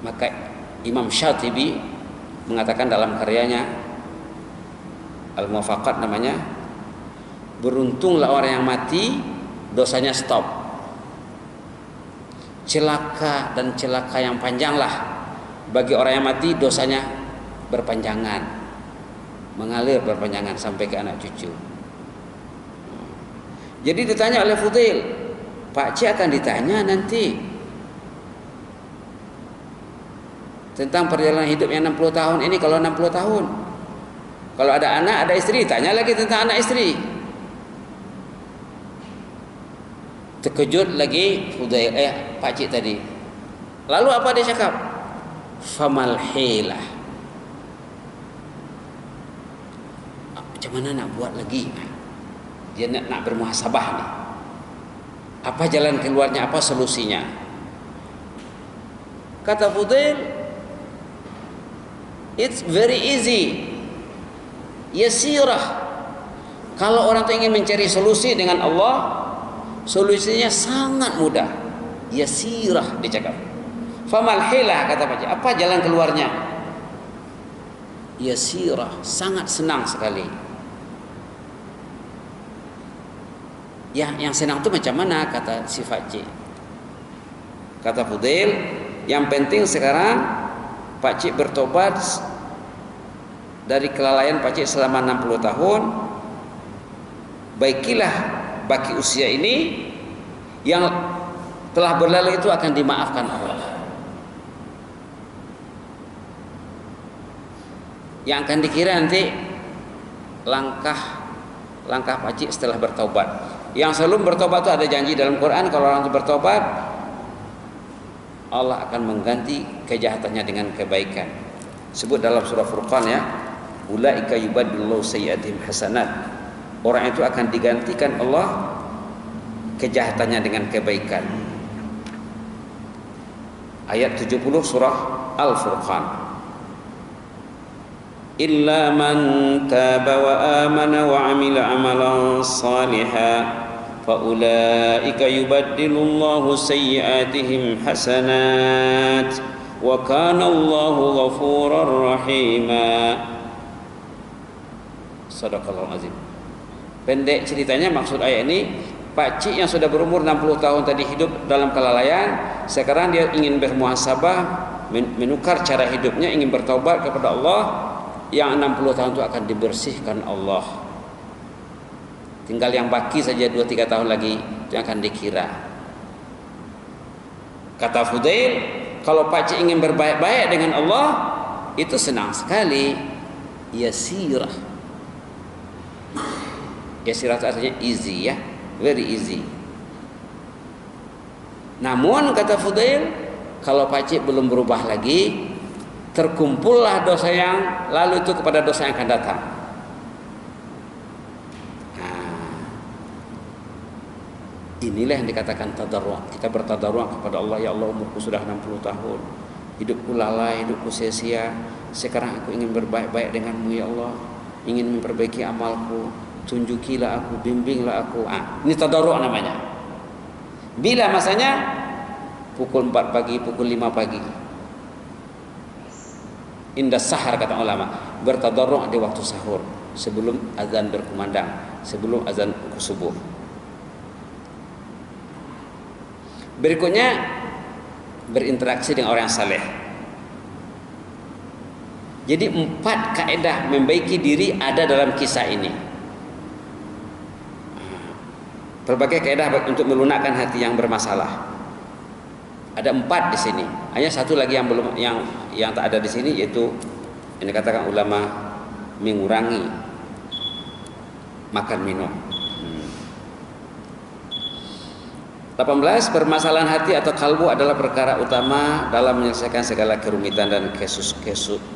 Maka Imam Syatibi mengatakan dalam karyanya Al-Muwafaqat namanya, beruntunglah orang yang mati dosanya stop. Celaka dan celaka yang panjanglah bagi orang yang mati dosanya berpanjangan, mengalir berpanjangan sampai ke anak cucu. Jadi ditanya oleh Fudail, pakcik akan ditanya nanti tentang perjalanan hidup yang 60 tahun ini. Kalau 60 tahun, kalau ada anak, ada istri, tanya lagi tentang anak istri. Terkejut lagi Fudail, pakcik tadi. Lalu apa dia cakap? Famal hilah. Macam mana nak buat lagi? Dia nak bermuhasabah nih. Apa jalan keluarnya, apa solusinya? Kata Fudail, it's very easy, yasirah. Kalau orang itu ingin mencari solusi dengan Allah, solusinya sangat mudah, yasirah dicakap. Famal hilah, kata pakcik, apa jalan keluarnya? Yasirah, sangat senang sekali. Yang senang itu macam mana, kata si pakcik? Kata Fudail, yang penting sekarang pakcik bertobat dari kelalaian pakcik selama 60 tahun. Baikilah baki usia ini, yang telah berlalu itu akan dimaafkan Allah. Yang akan dikira nanti langkah pakcik setelah bertobat. Yang sebelum bertobat itu ada janji dalam Quran, kalau orang itu bertobat, Allah akan mengganti kejahatannya dengan kebaikan. Sebut dalam surah Furqan ya. Ulaika yubaddilullahu sayyi'atihim hasanat. Orang itu akan digantikan Allah kejahatannya dengan kebaikan. Ayat 70 surah Al-Furqan. Illa man taba wa amana wa amila amalan salihan فَأُولَٰئِكَ يُبَدِّلُ اللَّهُ سَيِّئَاتِهِمْ حَسَنَاتٍ وَكَانَ اللَّهُ غَفُورًا رَحِيمًا. Shadaqallahul azim. Pendek ceritanya, maksud ayat ini, Pak Cik yang sudah berumur 60 tahun tadi hidup dalam kelalaian, sekarang dia ingin bermuhasabah, menukar cara hidupnya, ingin bertaubat kepada Allah. Yang 60 tahun itu akan dibersihkan Allah. Tinggal yang baki saja 2-3 tahun lagi itu akan dikira. Kata Fudail, kalau Pak Cik ingin berbaik-baik dengan Allah, itu senang sekali. Yasirah. Yasirah itu artinya easy ya, very easy. Namun kata Fudail, kalau Pak Cik belum berubah lagi, terkumpullah dosa yang lalu itu kepada dosa yang akan datang. Inilah yang dikatakan tadarruh. Kita bertadarruh kepada Allah, ya Allah, umurku sudah 60 tahun, hidupku lalai, hidupku sia-sia. Sekarang aku ingin berbaik-baik denganmu ya Allah, ingin memperbaiki amalku. Tunjukilah aku, bimbinglah aku. Ini tadarruh namanya. Bila masanya? Pukul 4 pagi, pukul 5 pagi. Indah sahar kata ulama. Bertadarruh di waktu sahur, sebelum azan berkumandang, sebelum azan subuh. Berikutnya, berinteraksi dengan orang yang saleh. Jadi 4 kaedah membaiki diri ada dalam kisah ini. Berbagai kaedah untuk melunakkan hati yang bermasalah. Ada 4 di sini. Hanya satu lagi yang belum, yang tak ada di sini, yaitu yang dikatakan ulama mengurangi makan minum. 18. Permasalahan hati atau kalbu adalah perkara utama dalam menyelesaikan segala kerumitan dan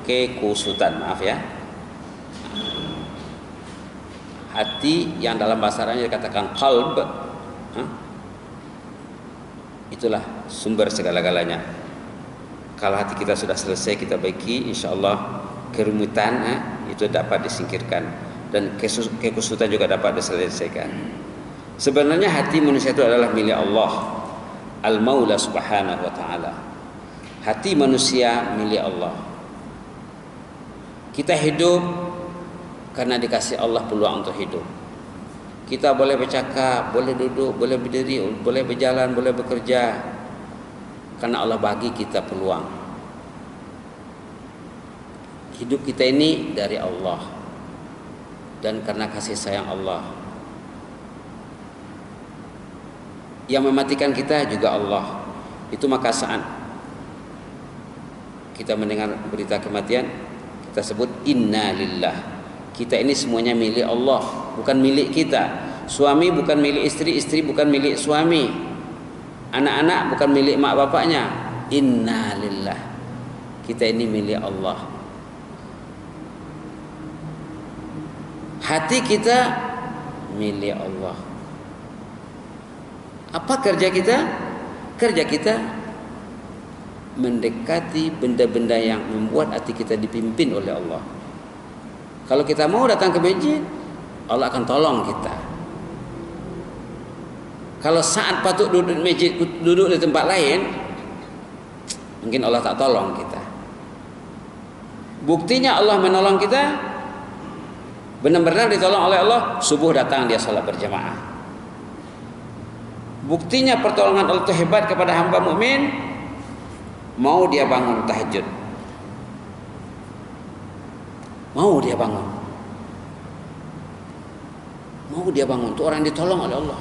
kekusutan. Maaf ya. Hati yang dalam bahasa Arabnya dikatakan qalb, itulah sumber segala-galanya. Kalau hati kita sudah selesai kita baiki, insyaallah kerumitan itu dapat disingkirkan dan kekusutan juga dapat diselesaikan. Sebenarnya hati manusia itu adalah milik Allah, Al-Maula Subhanahu wa taala. Hati manusia milik Allah. Kita hidup karena dikasih Allah peluang untuk hidup. Kita boleh bercakap, boleh duduk, boleh berdiri, boleh berjalan, boleh bekerja, karena Allah bagi kita peluang. Hidup kita ini dari Allah dan karena kasih sayang Allah. Yang mematikan kita juga Allah. Itu maka saat kita mendengar berita kematian, kita sebut inna lillah. Kita ini semuanya milik Allah, bukan milik kita. Suami bukan milik istri, istri bukan milik suami, anak-anak bukan milik mak bapaknya. Inna lillah. Kita ini milik Allah. Hati kita milik Allah. Apa kerja kita? Kerja kita mendekati benda-benda yang membuat hati kita dipimpin oleh Allah. Kalau kita mau datang ke masjid, Allah akan tolong kita. Kalau saat patut duduk di masjid, duduk di tempat lain, mungkin Allah tak tolong kita. Buktinya Allah menolong kita, benar-benar ditolong oleh Allah. Subuh datang dia salat berjamaah. Buktinya pertolongan Allah itu hebat kepada hamba mukmin, mau dia bangun tahajud, mau dia bangun, itu orang yang ditolong oleh Allah.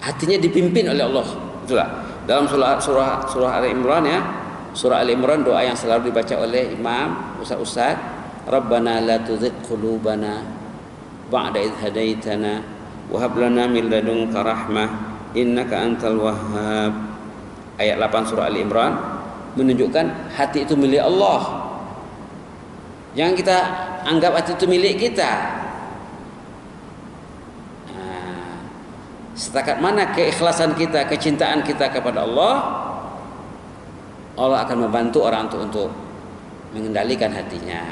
Hatinya dipimpin oleh Allah. Itulah dalam surah Ali Imran ya, surah Ali Imran, doa yang selalu dibaca oleh imam, ustaz, Rabbana la tuzigh qulubana ba'da idh hadaitana wa hab lana min ladunka rahmah innaka antal wahhab. Ayat 8 surah Ali Imran. menunjukkan hati itu milik Allah. Jangan kita anggap hati itu milik kita. Setakat mana keikhlasan kita, kecintaan kita kepada Allah, Allah akan membantu orang untuk mengendalikan hatinya.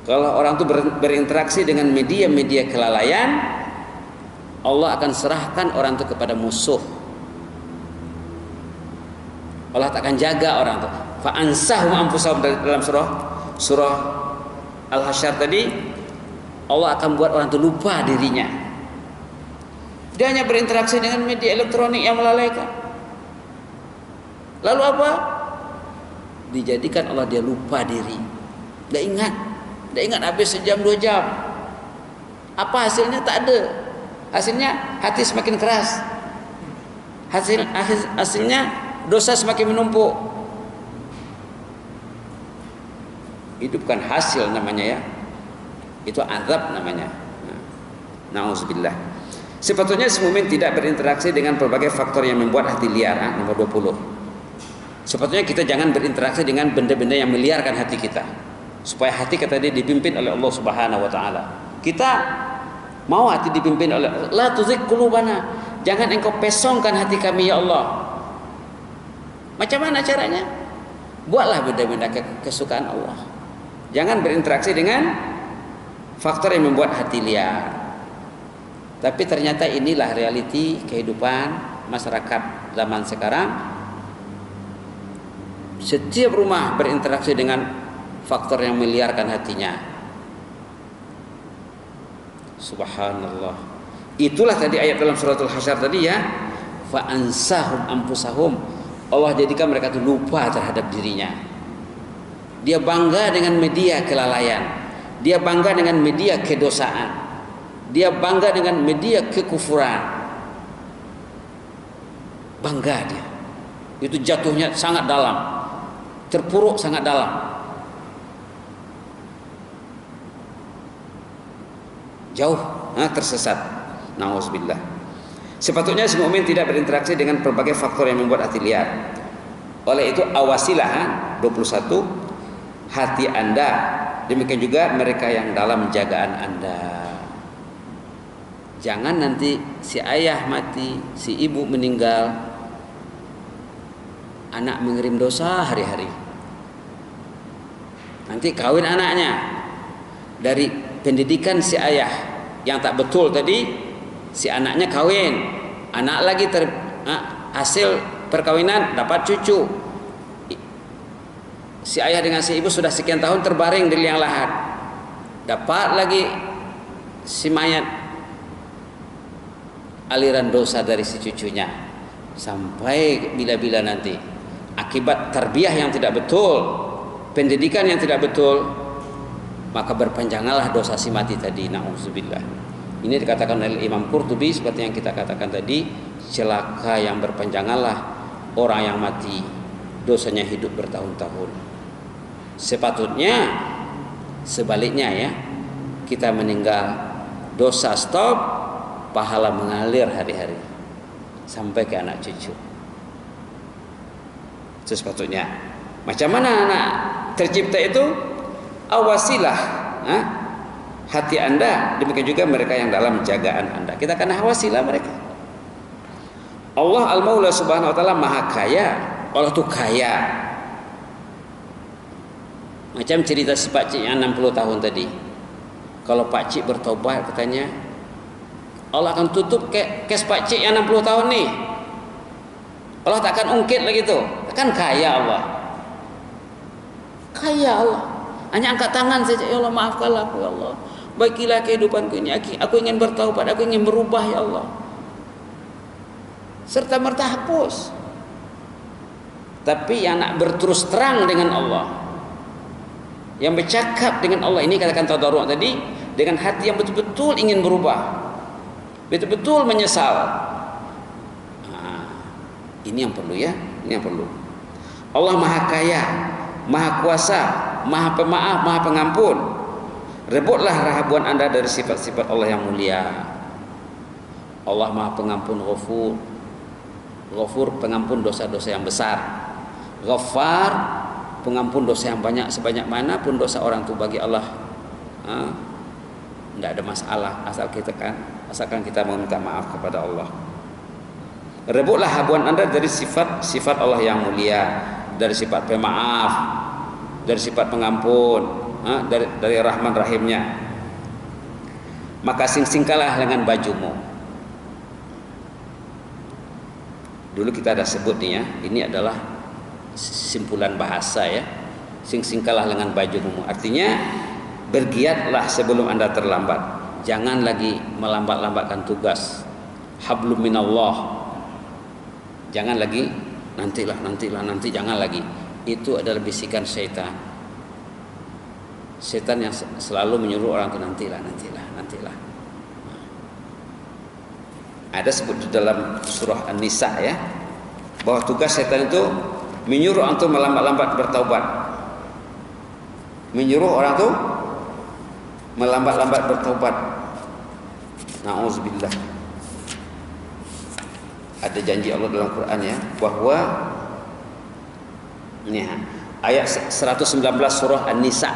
Kalau orang itu berinteraksi dengan media-media kelalaian, Allah akan serahkan orang itu kepada musuh. Allah tak akan jaga orang itu. Fa ansahum anfusahum, dalam surah Al-Hasyr tadi, Allah akan buat orang itu lupa dirinya. Dia hanya berinteraksi dengan media elektronik yang melalaikan. Lalu apa? Dijadikan Allah dia lupa diri. Tidak ingat habis sejam 2 jam. Apa hasilnya? Tak ada. Hasilnya hati semakin keras. Hasilnya dosa semakin menumpuk. Itu bukan hasil namanya ya. Itu azab namanya. Na'udzubillah. Sepatutnya si mukmin tidak berinteraksi dengan berbagai faktor yang membuat hati liar. Nomor 20. Sepatutnya kita jangan berinteraksi dengan benda-benda yang meliarkan hati kita, supaya hati kita dipimpin oleh Allah Subhanahu wa taala. Kita mau hati dipimpin oleh la tuzigh qulubana. Jangan engkau pesongkan hati kami ya Allah. Macam mana caranya? Buatlah benda-benda kesukaan Allah. Jangan berinteraksi dengan faktor yang membuat hati liar. Tapi ternyata inilah realiti kehidupan masyarakat zaman sekarang. Setiap rumah berinteraksi dengan faktor yang meliarkan hatinya. Subhanallah. Itulah tadi ayat dalam surat Al-Hasyr tadi ya. Fa ansahum anfusahum. Allah jadikan mereka itu lupa terhadap dirinya. Dia bangga dengan media kelalaian. Dia bangga dengan media kedosaan. Dia bangga dengan media kekufuran. Bangga dia. Itu jatuhnya sangat dalam. Terpuruk sangat dalam. Jauh tersesat. Nauzubillah. Sepatutnya si mukmin tidak berinteraksi dengan berbagai faktor yang membuat hati liar. Oleh itu awasilah 21 hati Anda. Demikian juga mereka yang dalam jagaan Anda. Jangan nanti si ayah mati, si ibu meninggal, anak mengirim dosa hari-hari. Nanti kawin anaknya, dari pendidikan si ayah yang tak betul tadi, si anaknya kawin, anak lagi hasil perkawinan dapat cucu. Si ayah dengan si ibu sudah sekian tahun terbaring di liang lahat, dapat lagi si mayat aliran dosa dari si cucunya, sampai bila-bila nanti akibat tarbiyah yang tidak betul, pendidikan yang tidak betul, maka berpanjanganlah dosa si mati tadi. Na'udzubillah. Ini dikatakan oleh Imam Qurtubi seperti yang kita katakan tadi, celaka yang berpanjanganlah orang yang mati dosanya hidup bertahun-tahun. Sepatutnya sebaliknya ya, kita meninggal dosa stop, pahala mengalir hari-hari sampai ke anak cucu. Itu sepatutnya. Macam mana anak tercipta itu? Awasilah hati Anda, demikian juga mereka yang dalam jagaan Anda. Kita akan awasilah mereka. Allah Al-Maula Subhanahu wa taala Maha Kaya. Allah itu kaya. Macam cerita si pakcik yang 60 tahun tadi. Kalau pakcik bertobat katanya, Allah akan tutup kes pakcik yang 60 tahun nih. Allah tak akan ungkit lagi tu. Kan kaya Allah. Kaya Allah. Hanya angkat tangan saja, ya Allah maafkanlah aku ya Allah. Baikilah kehidupanku ini. Aku ingin bertaubat, aku ingin berubah ya Allah. Serta merta hapus. Tapi yang nak berterus terang dengan Allah, yang bercakap dengan Allah, ini katakan tadarru' tadi, dengan hati yang betul-betul ingin berubah, betul-betul menyesal. Ini yang perlu ya, ini yang perlu. Allah Maha Kaya, Maha Kuasa, Maha Pemaaf, Maha Pengampun. Rebutlah rahabuan Anda dari sifat-sifat Allah yang mulia. Allah Maha Pengampun, Ghafur. Ghafur, pengampun dosa-dosa yang besar. Ghaffar, pengampun dosa yang banyak, sebanyak manapun dosa orang itu bagi Allah tidak ada masalah, asalkan kita meminta maaf kepada Allah. Rebutlah habuan Anda dari sifat Allah yang mulia, dari sifat pemaaf, dari sifat pengampun, dari Rahman Rahimnya. Maka sing-singkalah dengan bajumu. Dulu kita ada sebut nih ya, ini adalah simpulan bahasa ya. Sing-singkalah dengan bajumu, artinya bergiatlah sebelum Anda terlambat. Jangan lagi melambat-lambatkan tugas. Hablum minallah. Jangan lagi nanti, jangan lagi. Itu adalah bisikan syaitan. Syaitan yang selalu menyuruh orang itu nantilah. Ada sebut di dalam surah An-Nisa ya, bahwa tugas syaitan itu menyuruh orang itu melambat-lambat bertaubat. Menyuruh orang itu melambat-lambat bertaubat. Na'udzubillah. Ada janji Allah dalam Quran ya, bahwa ini ayat 119 surah An-Nisa.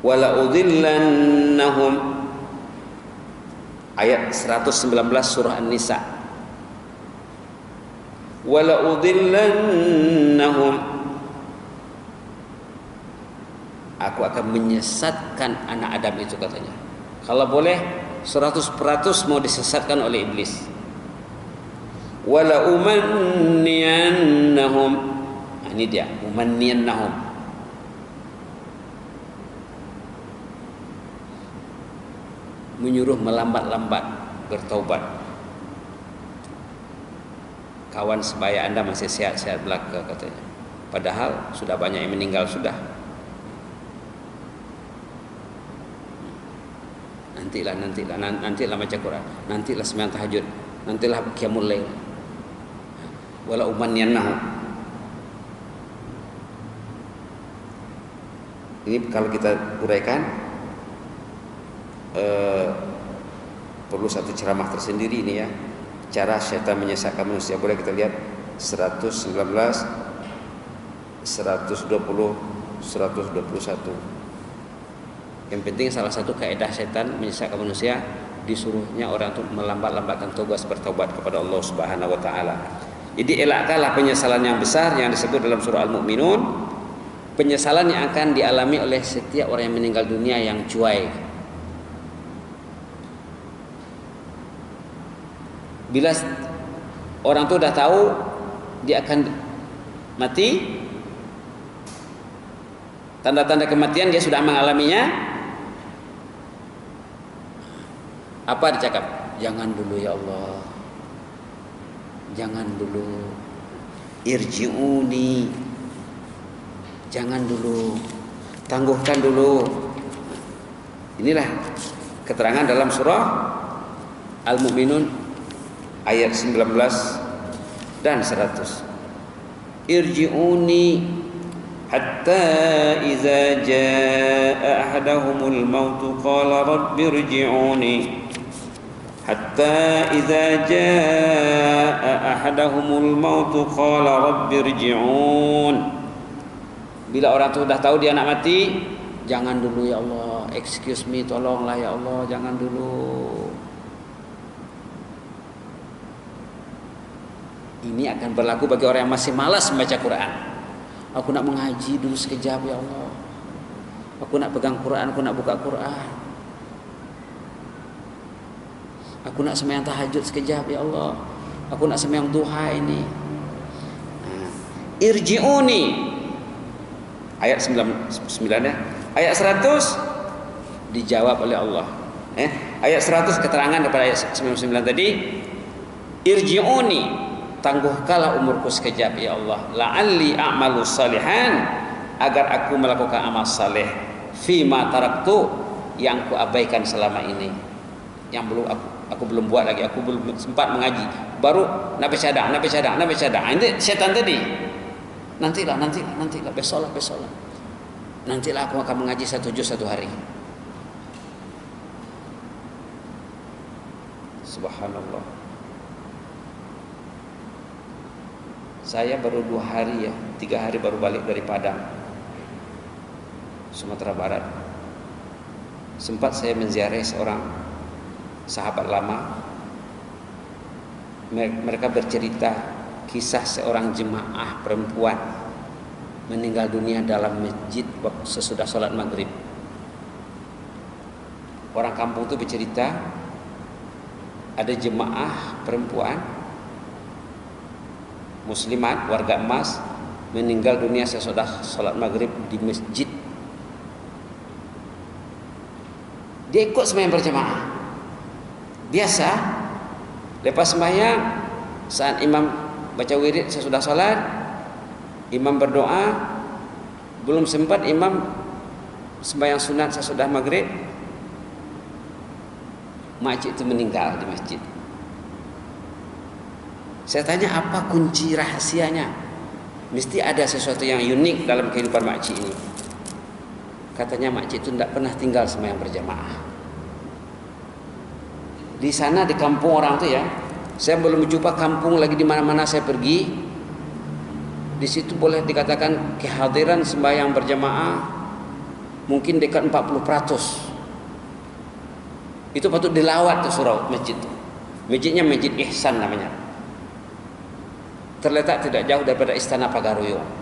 Wala udhillannahum, ayat 119 surah An-Nisa. Wala udhillannahum, aku akan menyesatkan anak Adam itu katanya. Kalau boleh 100% mau disesatkan oleh iblis. Wala umanniyannahum, ini dia umanniyannahum, menyuruh melambat-lambat bertaubat. Kawan sebaya Anda masih sehat-sehat belaka katanya, padahal sudah banyak yang meninggal sudah. Nantilah baca Quran, nantilah sembahyang tahajud, nantilah qiyamul lail. Wala umanniyannahum. Ini kalau kita uraikan perlu satu ceramah tersendiri ini ya, cara syaitan menyesatkan manusia. Boleh kita lihat 119, 120, 121. Yang penting salah satu kaidah setan menyesatkan manusia, disuruhnya orang untuk melambat-lambatkan tugas bertaubat kepada Allah Subhanahu wa taala. Jadi elakkanlah penyesalan yang besar yang disebut dalam surah Al-Mu'minun, penyesalan yang akan dialami oleh setiap orang yang meninggal dunia yang cuai. Bila orang itu sudah tahu dia akan mati, tanda-tanda kematian dia sudah mengalaminya, apa dicakap? Jangan dulu ya Allah, jangan dulu, irji'uni, jangan dulu, tangguhkan dulu. Inilah keterangan dalam surah Al-Mu'minun ayat 19 dan 100. Irji'uni hatta iza jaa ahadahumul maut qala rabbi irji'uni hatta iza jaa ahadahumul maut qala rabbi irji'un. Bila orang itu sudah tahu dia nak mati, jangan dulu ya Allah, excuse me, tolonglah ya Allah, jangan dulu. Ini akan berlaku bagi orang yang masih malas membaca Quran. Aku nak mengaji dulu sekejap ya Allah, aku nak pegang Quran, aku nak buka Quran, aku nak sembahyang tahajud sekejap ya Allah, aku nak sembahyang duha ini. Irji'uni ayat 99 ya. Ayat 100 dijawab oleh Allah. Ayat 100 keterangan daripada ayat 99 tadi. Irji'uni, tangguhkanlah umurku sekejap ya Allah, la'alli a'malu salihan, agar aku melakukan amal saleh, fima taraktu, yang aku abaikan selama ini, yang belum aku belum buat lagi, aku belum sempat mengaji, baru nak bercadang. Ini syaitan tadi. Nantilah, besoklah. Nantilah aku akan mengaji 1 juz 1 hari. Subhanallah. Saya baru 2 hari ya, 3 hari baru balik dari Padang, Sumatera Barat. Sempat saya menziarahi seorang sahabat lama. Mereka bercerita kisah seorang jemaah perempuan meninggal dunia dalam masjid sesudah sholat maghrib. Orang kampung itu bercerita ada jemaah perempuan muslimat warga emas meninggal dunia sesudah sholat maghrib di masjid. Dia ikut sembahyang berjamaah biasa. Lepas sembahyang, saat imam baca wirid sesudah sholat, imam berdoa, belum sempat imam sembahyang sunat sesudah maghrib, makcik itu meninggal di masjid. Saya tanya apa kunci rahasianya? Mesti ada sesuatu yang unik dalam kehidupan makcik ini. Katanya makcik itu tidak pernah tinggal sembahyang berjamaah. Di sana di kampung orang itu ya, saya belum jumpa kampung lagi di mana-mana saya pergi. Di situ boleh dikatakan kehadiran sembahyang berjamaah mungkin dekat 40%. Itu patut dilawat tuh surau masjid. Masjidnya Masjid Ihsan namanya. Terletak tidak jauh daripada Istana Pagaruyung.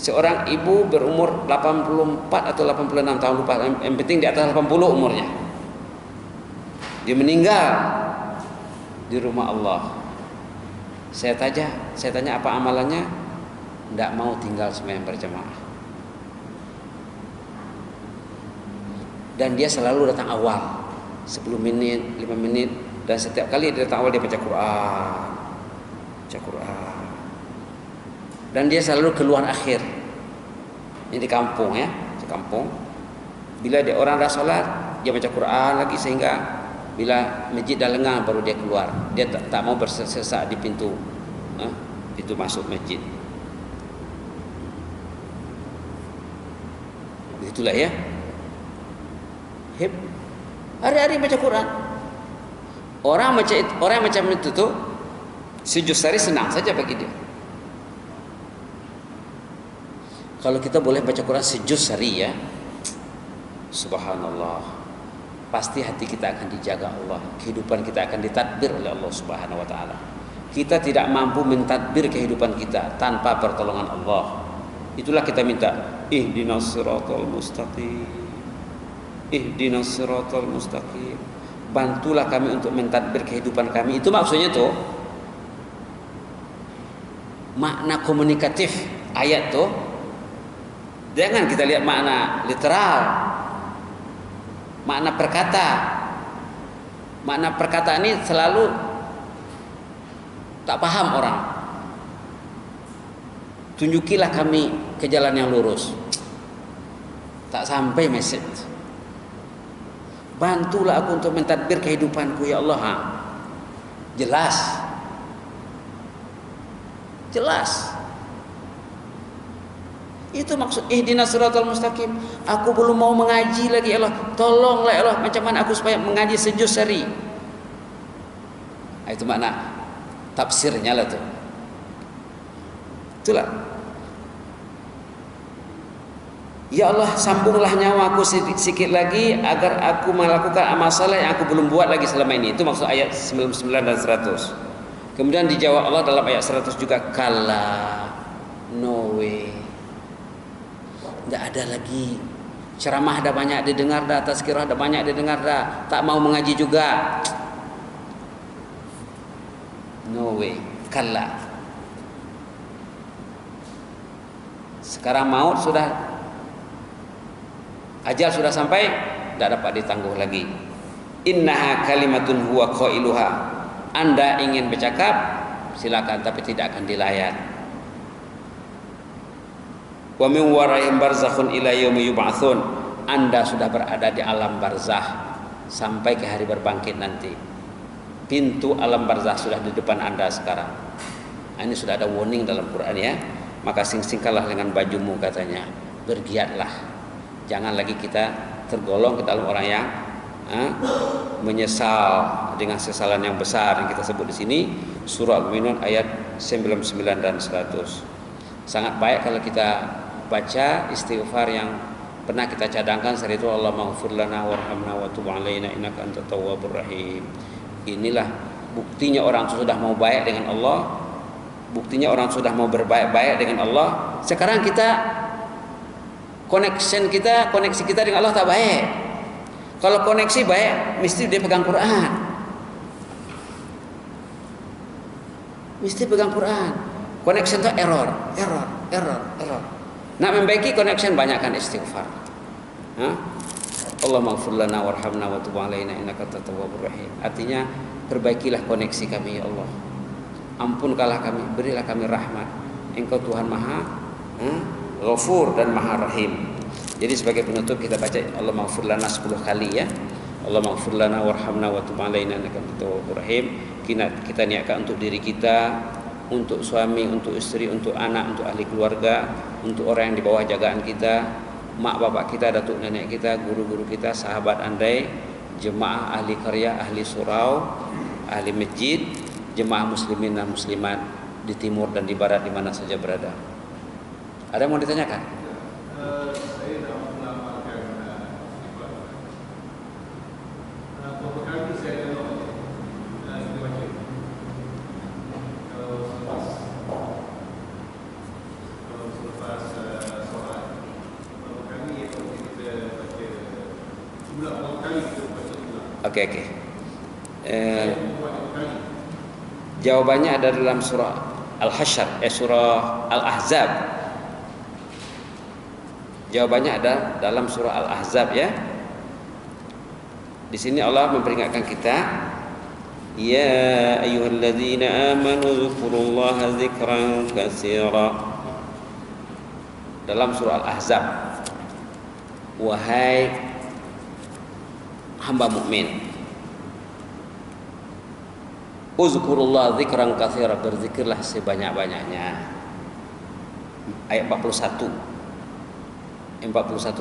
Seorang ibu berumur 84 atau 86 tahun, lupa, yang penting di atas 80 umurnya. Dia meninggal di rumah Allah. Saya tanya apa amalannya? Tidak mau tinggal sembahyang berjamaah. Dan dia selalu datang awal, 10 menit, 5 menit, dan setiap kali dia datang awal dia baca Quran. Dan dia selalu keluar akhir. Ini di kampung ya, di kampung. Bila dia orang dah solat, dia baca Quran lagi sehingga bila masjid dah lengah baru dia keluar. Dia tak mau bersesak di pintu masuk masjid. Begitulah ya. Hari-hari baca Quran. Orang macam itu tuh sejus hari senang saja bagi dia. Kalau kita boleh baca Quran sejuz hari ya, subhanallah, pasti hati kita akan dijaga Allah, kehidupan kita akan ditadbir oleh Allah Subhanahu wa taala. Kita tidak mampu mentadbir kehidupan kita tanpa pertolongan Allah. Itulah kita minta, ihdinas siratal mustaqim. Ihdinas siratal mustaqim. Bantulah kami untuk mentadbir kehidupan kami. Itu maksudnya tuh makna komunikatif ayat tuh. Jangan kita lihat makna literal, makna perkata. Makna perkataan ini selalu tak paham orang. Tunjukilah kami ke jalan yang lurus. Tak sampai message. Bantulah aku untuk mentadbir kehidupanku ya Allah. Jelas. Itu maksud ihdinas siratal mustaqim. Aku belum mau mengaji lagi ya Allah. Tolonglah ya Allah, macam mana aku supaya mengaji sejuz hari. Itu makna tafsirnya lah tuh. Itulah. Ya Allah, sambunglah nyawaku sedikit lagi agar aku melakukan amal saleh yang aku belum buat lagi selama ini. Itu maksud ayat 99 dan 100. Kemudian dijawab Allah dalam ayat 100 juga, kala, no way. Tidak ada lagi. Ceramah dah banyak didengar dah, tazkirah dah banyak didengar dah, tak mau mengaji juga. No way. Kalla. Sekarang maut sudah, ajal sudah sampai, tidak dapat ditangguh lagi. Innaha kalimatun huwa qailuha. Anda ingin bercakap, silakan, tapi tidak akan dilayan. Wa min waraihim barzakhun ila yaumi yub'atsun. Anda sudah berada di alam barzah sampai ke hari berbangkit nanti. Pintu alam barzah sudah di depan Anda sekarang. Ini sudah ada warning dalam Quran ya. Maka sing-singkanlah dengan bajumu katanya. Bergiatlah. Jangan lagi kita tergolong ke dalam orang yang menyesal dengan sesalan yang besar yang kita sebut di sini. Surah Al-Mu'minun ayat 99 dan 100. Sangat baik kalau kita baca istighfar yang pernah kita cadangkan saat itu, Allahumma ighfir lana warhamna wa tub alaina innaka antat tawwabur rahim. Inilah buktinya orang sudah mau baik dengan Allah, buktinya orang sudah mau berbaik-baik dengan Allah. Sekarang kita koneksi kita dengan Allah tak baik. Kalau koneksi baik, mesti dia pegang Quran. Mesti pegang Quran. Connection itu error. Nak membaiki connection, banyakkan istighfar. Allahumma ighfir lana warhamna wa tub alaina innaka antat tawwabur rahim. Artinya, perbaikilah koneksi kami ya Allah. Ampunkanlah kami, berilah kami rahmat. Engkau Tuhan Maha Ghafur dan Maha Rahim. Jadi sebagai penutup kita baca Allahumma ighfir lana 10 kali ya. Allahumma ighfir lana warhamna wa tub alaina innaka antat tawwabur rahim. Kita niatkan untuk diri kita, untuk suami, untuk istri, untuk anak, untuk ahli keluarga, untuk orang yang di bawah jagaan kita, mak bapak kita, datuk nenek kita, guru-guru kita, sahabat andai, jemaah ahli karya, ahli surau, ahli masjid, jemaah muslimin dan muslimat di timur dan di barat, di mana saja berada. Ada yang mau ditanyakan? Saya nak melamarkan beberapa kali saya tengok kita baca kalau selepas solat beberapa kali kita baca beberapa kali kita baca ulang. Okey. Jawabannya ada dalam surah Al-Hasyr, surah Al-Ahzab. Jawabannya ada dalam surah Al-Ahzab ya. Di sini Allah memperingatkan kita, ya ayyuhalladzina amanu dzkurullaha dzikran katsira. Dalam surah Al-Ahzab, wahai hamba mukmin, uzkurullaha dzikran katsira, berzikirlah sebanyak-banyaknya. Ayat 41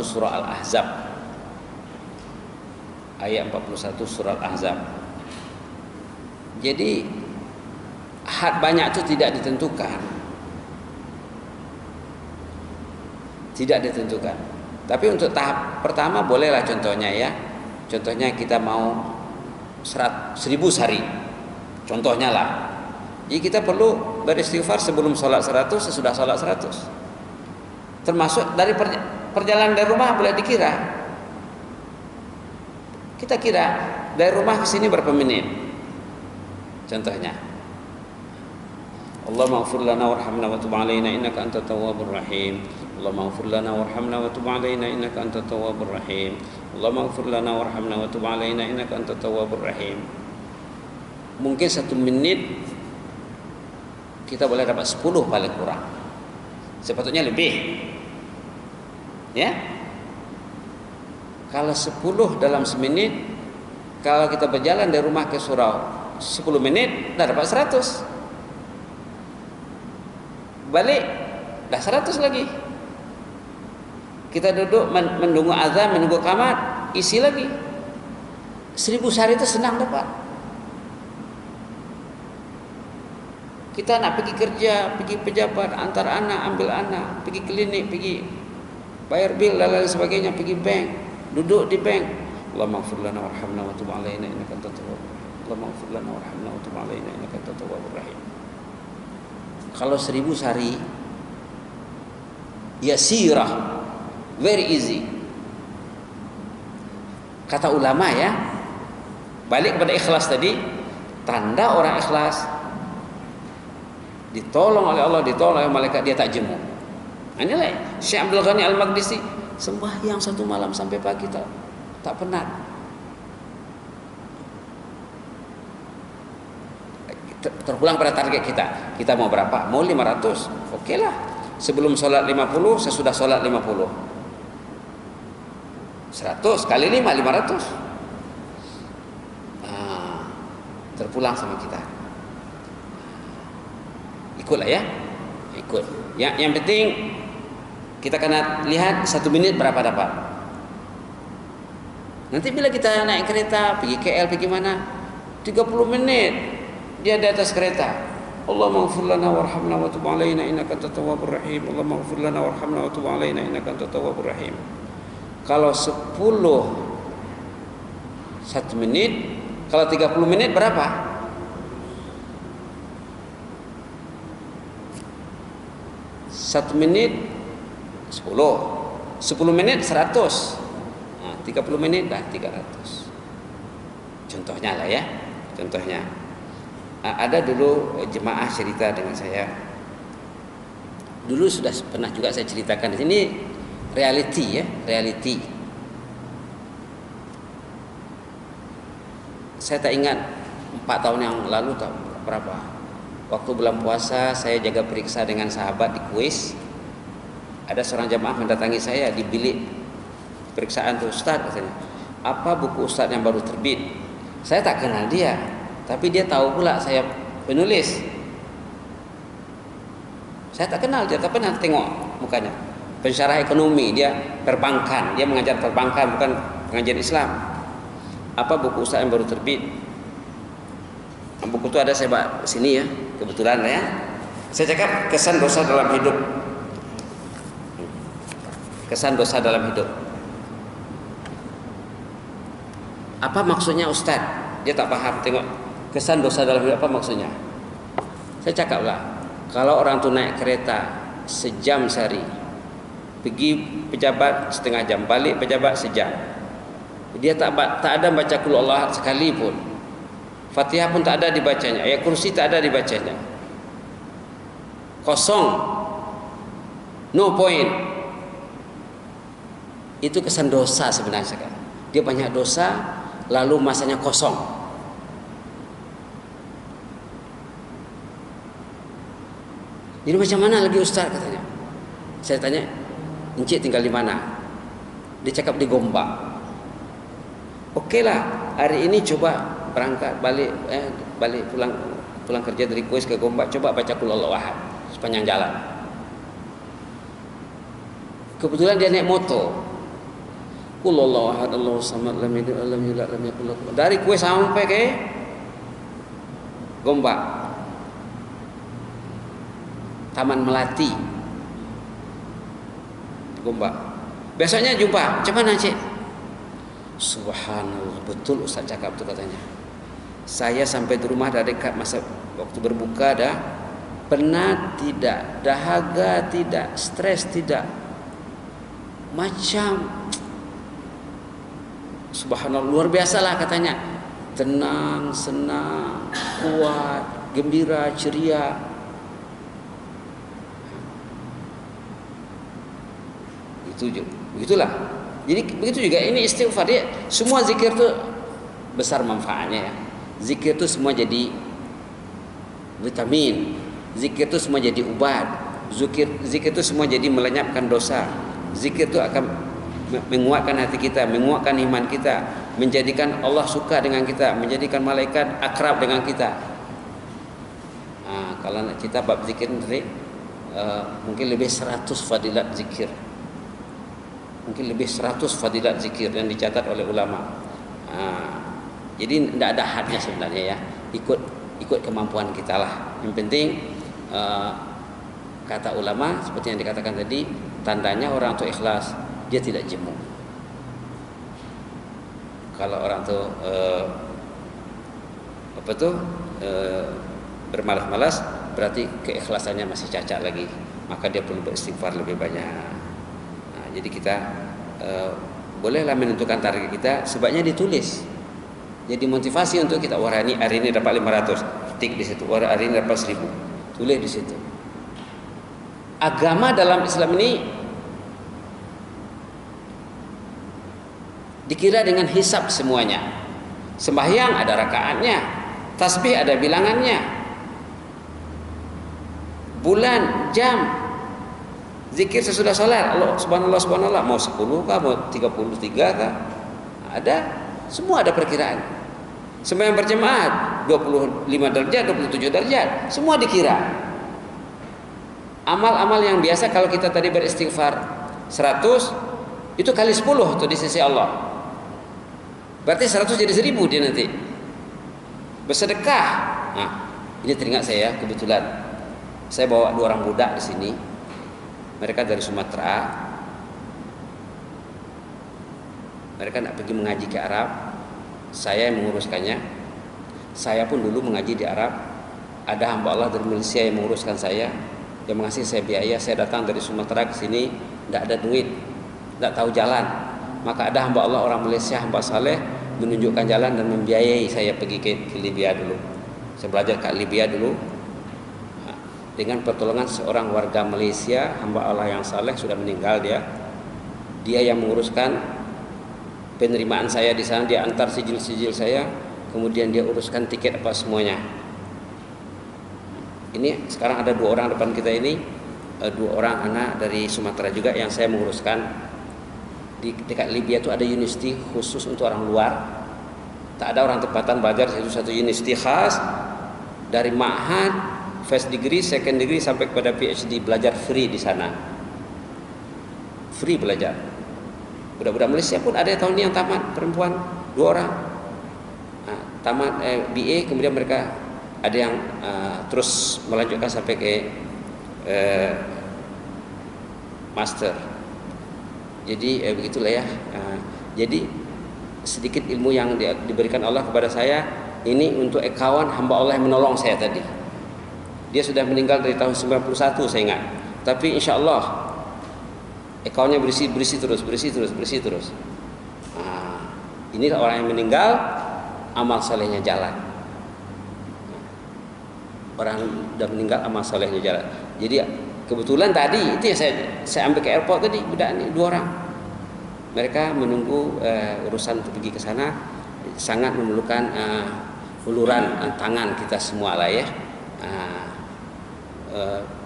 surah Al-Ahzab. Ayat 41 surah Al-Ahzab. Jadi had banyak itu tidak ditentukan. Tapi untuk tahap pertama bolehlah, contohnya ya. Contohnya kita mau 1000 sehari. Contohnya lah. Jadi kita perlu beristighfar sebelum sholat 100, sesudah sholat 100. Termasuk dari perjalanan dari rumah boleh dikira. Kita kira dari rumah ke sini berapa menit. Contohnya, Allahumma ighfir lana warhamna wa tub alaina innaka antat tawwabur rahim. Allahumma ighfir lana warhamna wa tub alaina innaka antat tawwabur rahim. Allahumma ighfir lana warhamna wa tub alaina innaka antat tawwabur rahim. Mungkin 1 menit kita boleh dapat 10 paling kurang. Sepatutnya lebih. Ya, kalau 10 dalam semenit, kalau kita berjalan dari rumah ke surau 10 menit, dah dapat 100. Balik, dah 100 lagi. Kita duduk menunggu azan, menunggu qamat, isi lagi. 1000 sehari itu senang dapat. Kita nak pergi kerja, pergi pejabat, antar anak, ambil anak, pergi klinik, pergi bayar bil dan lain sebagainya, pergi bank, duduk di bank. Allahumma ighfir lana warhamna wa tub alaina innaka antat tawwabur rahim. Allahumma ighfir lana warhamna wa tub alaina innaka antat tawwabur rahim. Kalau 1000 sehari, yasirah, very easy. Kata ulama ya, balik kepada ikhlas tadi, tanda orang ikhlas ditolong oleh Allah, ditolong oleh malaikat, dia tak jemu. Inilah Syekh Abdul Ghani Al-Maqdisi, sembahyang 1 malam sampai pagi tak penat. Terpulang pada target kita. Kita mau berapa? Mau 500. Okeylah. Sebelum solat 50, sesudah solat 50. 100 kali 5, 500. Terpulang sama kita. Ikutlah ya. Ikut. Yang penting kita kena lihat 1 menit berapa dapat. Nanti bila kita naik kereta pergi KL pergi mana, 30 menit dia di atas kereta. Allahumma ighfir lana warhamna wa tub alaina innaka antat tawwabur rahim. Allahumma ighfir lana warhamna wa tub alaina innaka antat tawwabur rahim. Kalau 1 menit, kalau 30 menit berapa? 1 menit 10 menit 100. 30 menit dah 300. Contohnya lah ya. Contohnya. Ada dulu jemaah cerita dengan saya. Dulu sudah pernah juga saya ceritakan di sini, reality ya, reality. Saya tak ingat 4 tahun yang lalu tak berapa. Waktu bulan puasa saya jaga periksa dengan sahabat di kuis. Ada seorang jemaah mendatangi saya di bilik periksaan tuh, Ustaz katanya, apa buku Ustaz yang baru terbit? Saya tak kenal dia, tapi dia tahu pula saya penulis. Saya tak kenal dia, tapi pernah tengok mukanya. Pensyarah ekonomi, dia perbankan, dia mengajar perbankan, bukan pengajar Islam. Apa buku Ustaz yang baru terbit? Buku itu ada saya bawa sini ya, kebetulan ya. Saya cakap kesan dosa dalam hidup. Kesan dosa dalam hidup. Apa maksudnya Ustaz? Dia tak paham. Tengok kesan dosa dalam hidup apa maksudnya. Saya cakaplah, kalau orang tu naik kereta sejam sehari, pergi pejabat setengah jam, balik pejabat sejam, dia tak ada baca qul huwallahu ahad sekali pun, Fatihah pun tak ada dibacanya, ayat kursi tak ada dibacanya, kosong, no point. Itu kesan dosa sebenarnya kan. Dia banyak dosa, lalu masanya kosong. Jadi macam mana lagi Ustaz katanya. Saya tanya, Encik tinggal di mana? Dia cakap di Gombak. Okeylah, hari ini coba berangkat balik pulang kerja dari kuis ke Gombak, coba baca qul huwallahu ahad sepanjang jalan. Kebetulan dia naik motor. Qul huwallahu ahad Allahus samad lam yalid walam yulad lam yakul lahu kufuwan ahad. Dari kuis sampai ke Gombak, Taman Melati, Gombak. Besoknya jumpa, macam mana Cik? Subhanallah, betul Ustaz cakap tu katanya. Saya sampai di rumah dah dekat masa waktu berbuka dah, penat tidak, dahaga tidak, stres tidak, macam subhanallah, luar biasalah katanya. Tenang, senang, kuat, gembira, ceria. Begitulah. Jadi begitu juga ini istighfar dia. Semua zikir tu besar manfaatnya ya. Zikir tu semua jadi vitamin. Zikir tu semua jadi ubat. Zikir tu semua jadi melenyapkan dosa. Zikir tu akan menguatkan hati kita, menguatkan iman kita, menjadikan Allah suka dengan kita, menjadikan malaikat akrab dengan kita. Kalau nak cerita bab zikir nanti mungkin lebih 100 fadilat zikir. Mungkin lebih 100 fadilat zikir yang dicatat oleh ulama. Jadi tidak ada hadnya sebenarnya ya. Ikut kemampuan kita lah. Yang penting kata ulama seperti yang dikatakan tadi, tandanya orang tu ikhlas, dia tidak jemu. Kalau orang tu bermalas-malas, berarti keikhlasannya masih cacat lagi. Maka dia perlu beristighfar lebih banyak. Jadi kita bolehlah menentukan target kita, sebabnya ditulis. Jadi motivasi untuk kita, wah hari ini dapat 500, tik di situ. Wah hari ini dapat 1000, tulis di situ. Agama dalam Islam ini dikira dengan hisab semuanya. Sembahyang ada rakaatnya, tasbih ada bilangannya, bulan, jam, zikir sesudah salat, Allah subhanallah subhanallah, mau 10 kah, mau 33 kah, ada, semua ada perkiraan. Sembahyang berjemaat 25 derajat, 27 derajat, semua dikira. Amal-amal yang biasa kalau kita tadi beristighfar 100, itu kali 10 tuh di sisi Allah. Berarti 100 jadi 1000 dia nanti. Bersedekah. Nah, ini teringat saya kebetulan. Saya bawa 2 orang budak di sini. Mereka dari Sumatera. Mereka nak pergi mengaji ke Arab. Saya yang menguruskannya. Saya pun dulu mengaji di Arab. Ada hamba Allah dari Malaysia yang menguruskan saya, yang mengasih saya biaya. Saya datang dari Sumatera ke sini, tidak ada duit, tidak tahu jalan. Maka ada hamba Allah orang Malaysia, hamba saleh, menunjukkan jalan dan membiayai saya pergi ke Libya dulu. Saya belajar ke Libya dulu. Dengan pertolongan seorang warga Malaysia, hamba Allah yang saleh, sudah meninggal dia. Dia yang menguruskan penerimaan saya di sana, dia antar sijil-sijil saya, kemudian dia uruskan tiket apa semuanya. Ini sekarang ada 2 orang depan kita ini, 2 orang anak dari Sumatera juga yang saya menguruskan. Di dekat Libya itu ada university khusus untuk orang luar. Tak ada orang tempatan belajar, itu satu university khas dari ma'had, first degree, second degree sampai kepada PhD, belajar free di sana. Free belajar. Budak-budak Malaysia pun ada tahun ini yang tamat, perempuan 2 orang. Nah, tamat BA, kemudian mereka ada yang terus melanjutkan sampai ke master. Jadi begitulah ya. Jadi sedikit ilmu yang diberikan Allah kepada saya ini untuk kawan hamba Allah yang menolong saya tadi. Dia sudah meninggal dari tahun 91 saya ingat. Tapi insya Allah akunnya berisi terus. Nah, inilah orang yang meninggal, amal salehnya jalan. Orang sudah meninggal, amal salehnya jalan. Jadi kebetulan tadi itu yang saya ambil ke airport tadi, budak ini 2 orang. Mereka menunggu urusan untuk pergi ke sana, sangat memerlukan uluran tangan kita semua lah ya.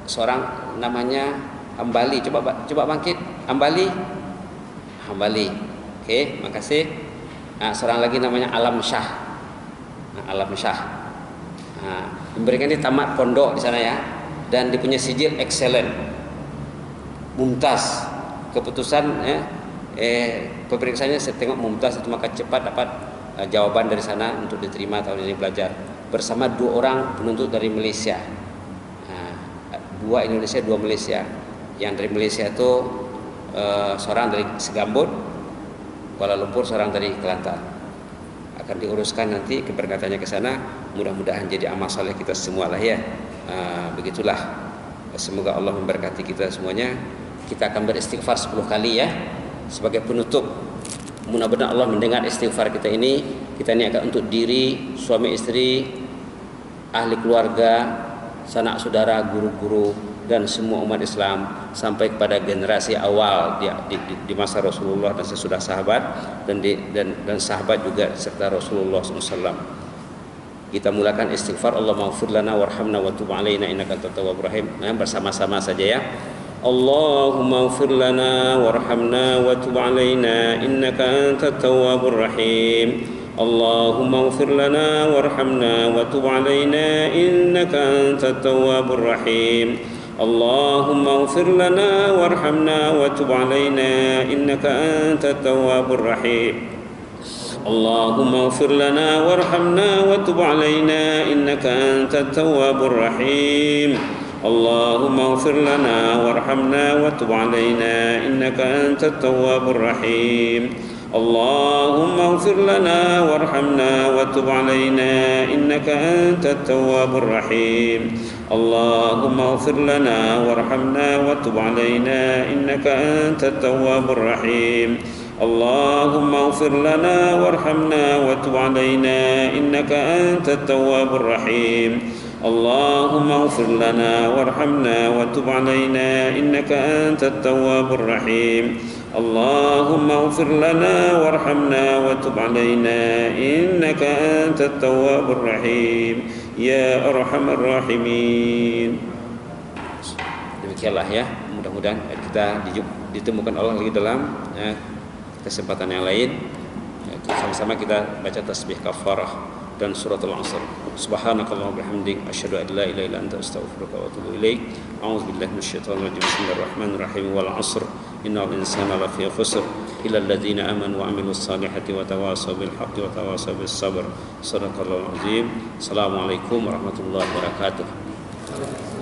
Seorang namanya Ambali, coba bangkit. Ambali. Oke, makasih. Seorang lagi namanya Alam Syah. Alam Syah. Memberikan dia tamat pondok di sana ya, dan dia punya sijil excellent, mumtaz. Keputusan pemeriksaannya saya tengok mumtaz itu, maka cepat dapat jawaban dari sana untuk diterima tahun ini belajar bersama 2 orang penuntut dari Malaysia. 2 Indonesia, 2 Malaysia. Yang dari Malaysia itu seorang dari Segambut, Kuala Lumpur, seorang dari Kelantan. Akan diuruskan nanti keberangkatannya ke sana. Mudah-mudahan jadi amal saleh kita semua lah ya. Begitulah. Semoga Allah memberkati kita semuanya. Kita akan beristighfar 10 kali ya sebagai penutup. Mudah-mudahan Allah mendengar istighfar kita ini. Kita ini akan untuk diri, suami istri, ahli keluarga, sanak saudara, guru-guru, dan semua umat Islam sampai kepada generasi awal di masa Rasulullah dan sesudah sahabat dan sahabat juga serta Rasulullah SAW. Kita mulakan istighfar. Allahumma ighfir lana warhamna wa tub alaina innaka antat tawwabur rahim. Nah, bersama-sama saja ya. Allahumma ighfir lana warhamna wa tub alaina innaka antat tawwabur rahim. Allahumma ighfir lana warhamna wa tub alaina innaka antat tawwabur rahim. Allahumma ighfir lana warhamna wa tub alaina innaka antat tawwabur rahim. Allahumma ighfir lana warhamna wa tub alaina innaka antat tawwabur rahim. Allahumma ighfir lana warhamna wa tub alaina innaka antat tawwabur rahim. Allahumma ighfir lana warhamna wa tub alaina innaka antat tawwabur rahim. Allahumma ighfir lana warhamna wa tub alaina innaka antat tawwabur rahim. Allahumma ighfir lana warhamna wa tub alaina innaka antat tawwabur rahim. Allahumma ighfir lana warhamna wa tub alaina innaka antat tawwabur rahim. Allahumma ighfir lana warhamna wa tub alaina innaka antat tawwabur rahim ya arhamar rahimin. Demikianlah ya, mudah-mudahan kita ditemukan Allah lagi dalam kesempatan yang lain. Sama-sama kita baca tasbih kafarah. dan surat Al-Asr. Subhanakallahumma bihamdik asyhadu an la ilaha illa anta astaghfiruka wa atubu ilaik. A'udzubillahi minasyaitonir rajim. Bismillahirrahmanirrahim. Wal 'asr innal insana lafi khusr illa alladziina amanu wa 'amilus salihati wa tawassaw bil haqqi wa tawassaw bis sabr. Shadaqallahul azim. Assalamualaikum warahmatullahi wabarakatuh.